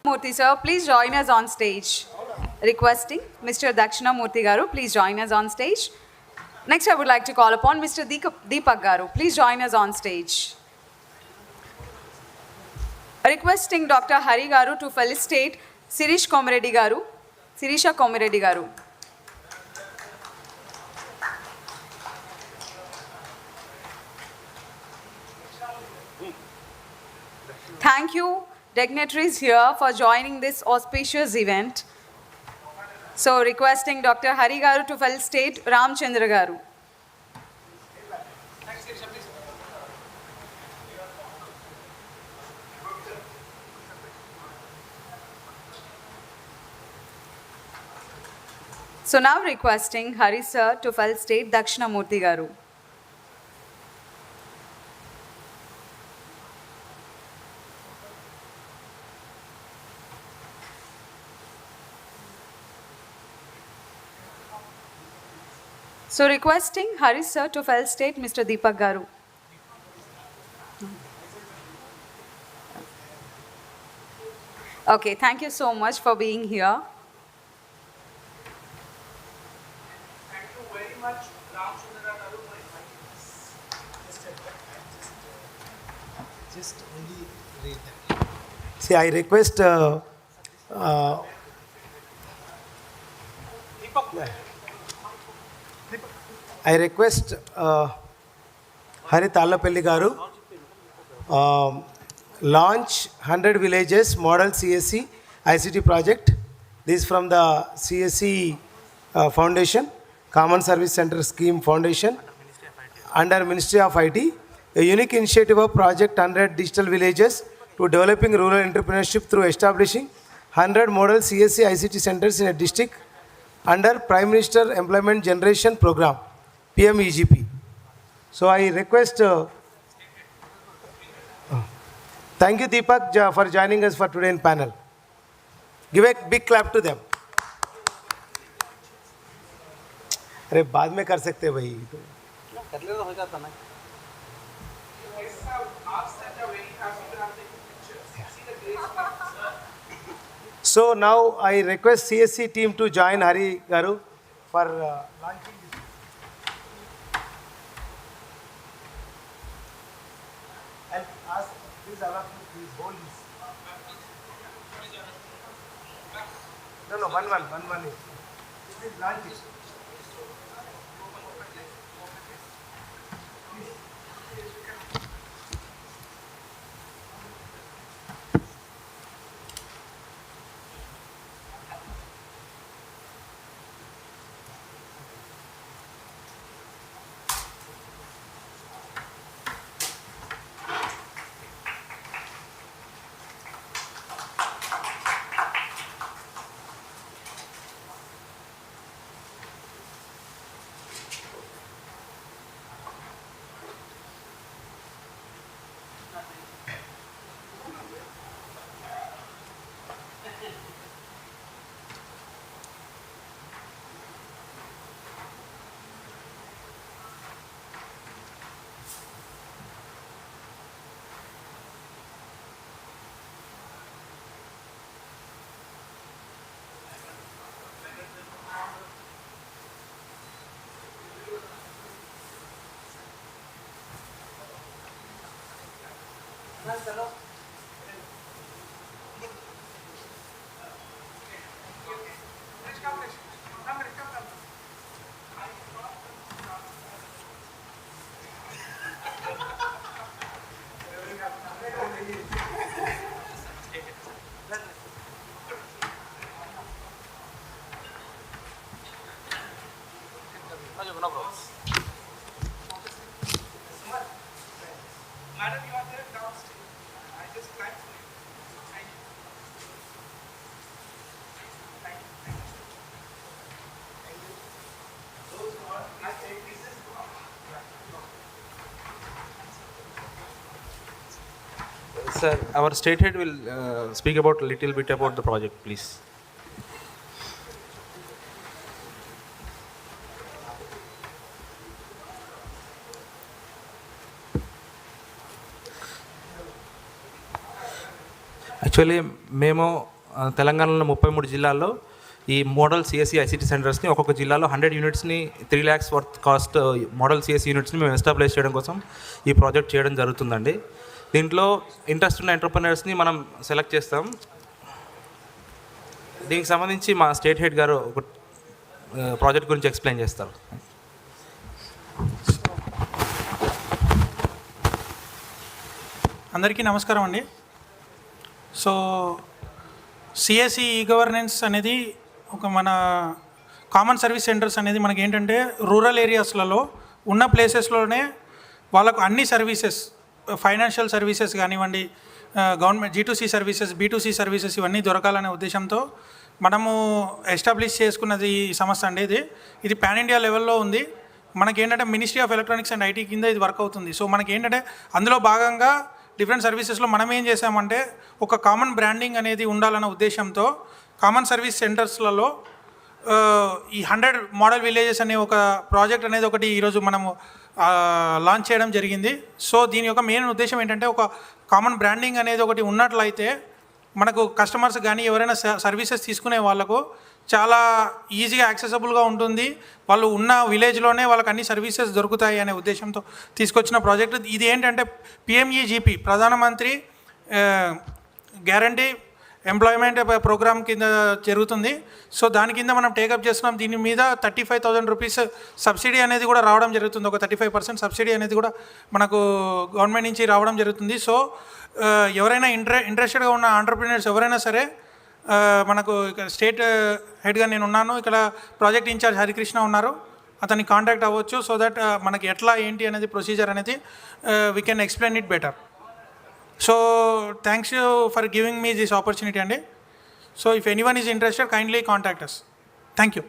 Murthy sir, please join us on stage. Requesting Mr. Dakshina Murthy Garu, please join us on stage. Next, I would like to call upon Mr. Deepak Garu. Please join us on stage. Requesting Dr. Hari Garu to felicitate Sirisha Komiredi Garu. Thank you, dignitaries here, for joining this auspicious event. So, requesting Dr. Hari Garu to felicitate Ramchandra Garu. So now requesting Hari sir to felicitate Dakshina Murthy Garu. So requesting Hari sir to felicitate Mr. Deepak Garu. Okay, thank you so much for being here. Thank you very much, Ramchandra Garu, for inviting us. Just only read that. See, I request Hari Tallapelli Garu launch 100 villages model CSC ICT project. This is from the CSC Foundation, Common Service Center Scheme Foundation, under Ministry of IT. A unique initiative of Project 100 Digital Villages to developing rural entrepreneurship through establishing 100 model CSC ICT centers in a district under Prime Minister Employment Generation Program, PMEGP. So I request, thank you Deepak for joining us for today in panel. Give a big clap to them. अरे बाद में कर सकते हैं भाई. कर ले तो हो जाता ना. So now I request CSC team to join Hari Garu for launching this. And ask please all of you please hold this. No, one. Please launch it. Madam, you are there downstairs. I just climbed for you. Thank you. Thank you. Thank you. Those who are, I say this is Sir, our state head will speak about a little bit about the project, please. Actually మేము తెలంగాణలో 33 జిల్లాల్లో ఈ model CSC ICT సెంటర్స్ని ఒక్కొక్క జిల్లాలో 100 యూనిట్స్ని 3 lakhs worth cost model CSC యూనిట్స్ని మేము establish చేయడం కోసం ఈ ప్రాజెక్ట్ చేయడం జరుగుతుందండి. దీంట్లో ఇంట్రెస్ట్ ఉన్న ఎంటర్ప్రెనర్స్ని మనం సెలెక్ట్ చేస్తాం. దీనికి సంబంధించి మా స్టేట్ హెడ్ గారు ఒక ప్రాజెక్ట్ గురించి ఎక్స్ప్లెయిన్ చేస్తారు. అందరికీ నమస్కారం అండి. సో సిఎస్సి ఈ గవర్నెన్స్ అనేది ఒక మన కామన్ సర్వీస్ సెంటర్స్ అనేది మనకి ఏంటంటే రూరల్ ఏరియాస్లలో ఉన్న ప్లేసెస్లోనే వాళ్ళకు అన్ని సర్వీసెస్, ఫైనాన్షియల్ సర్వీసెస్ కానివ్వండి, government G2C services, B2C services ఇవన్నీ దొరకాలనే ఉద్దేశంతో మనము ఎస్టాబ్లిష్ చేసుకున్నది ఈ సంస్థ అండి. ఇది పాన్ ఇండియా లెవెల్లో ఉంది. మనకేంటంటే ministry of electronics and IT కింద ఇది వర్క్ అవుతుంది. సో మనకేంటంటే అందులో భాగంగా డిఫరెంట్ సర్వీసెస్లో మనం ఏం చేసామంటే ఒక కామన్ బ్రాండింగ్ అనేది ఉండాలన్న ఉద్దేశంతో కామన్ సర్వీస్ సెంటర్స్లలో ఈ 100 మోడల్ విలేజెస్ అనే ఒక ప్రాజెక్ట్ అనేది ఒకటి ఈరోజు మనము లాంచ్ చేయడం జరిగింది. సో దీని యొక్క మెయిన్ ఉద్దేశం ఏంటంటే ఒక కామన్ బ్రాండింగ్ అనేది ఒకటి ఉన్నట్లయితే మనకు కస్టమర్స్ కానీ ఎవరైనా సర్వీసెస్ తీసుకునే వాళ్ళకు చాలా ఈజీగా యాక్సెసబుల్గా ఉంటుంది. వాళ్ళు ఉన్న విలేజ్లోనే వాళ్ళకి అన్ని సర్వీసెస్ దొరుకుతాయి అనే ఉద్దేశంతో తీసుకొచ్చిన ప్రాజెక్ట్ ఇది. ఏంటంటే PMEGP ప్రధానమంత్రి గ్యారంటీ ఎంప్లాయ్మెంట్ ప్రోగ్రామ్ కింద జరుగుతుంది. సో దాని కింద మనం టేకప్ చేస్తున్నాం. దీని మీద 35,000 రూపీస్ సబ్సిడీ అనేది కూడా రావడం జరుగుతుంది. ఒక 35% సబ్సిడీ అనేది కూడా మనకు గవర్నమెంట్ నుంచి రావడం జరుగుతుంది. సో ఎవరైనా ఇంట్రెస్టెడ్గా ఉన్న ఆంటర్ప్రినర్స్ ఎవరైనా సరే మనకు ఇక్కడ స్టేట్ హెడ్గా నేను ఉన్నాను, ఇక్కడ ప్రాజెక్ట్ ఇన్ఛార్జ్ హరికృష్ణ ఉన్నారు, అతన్ని కాంటాక్ట్ అవ్వచ్చు. సో దట్ మనకి ఎట్లా ఏంటి అనేది ప్రొసీజర్ అనేది we can explain it better. So thanks you for giving me this opportunity అండి. So if anyone is interested kindly contact us. Thank you.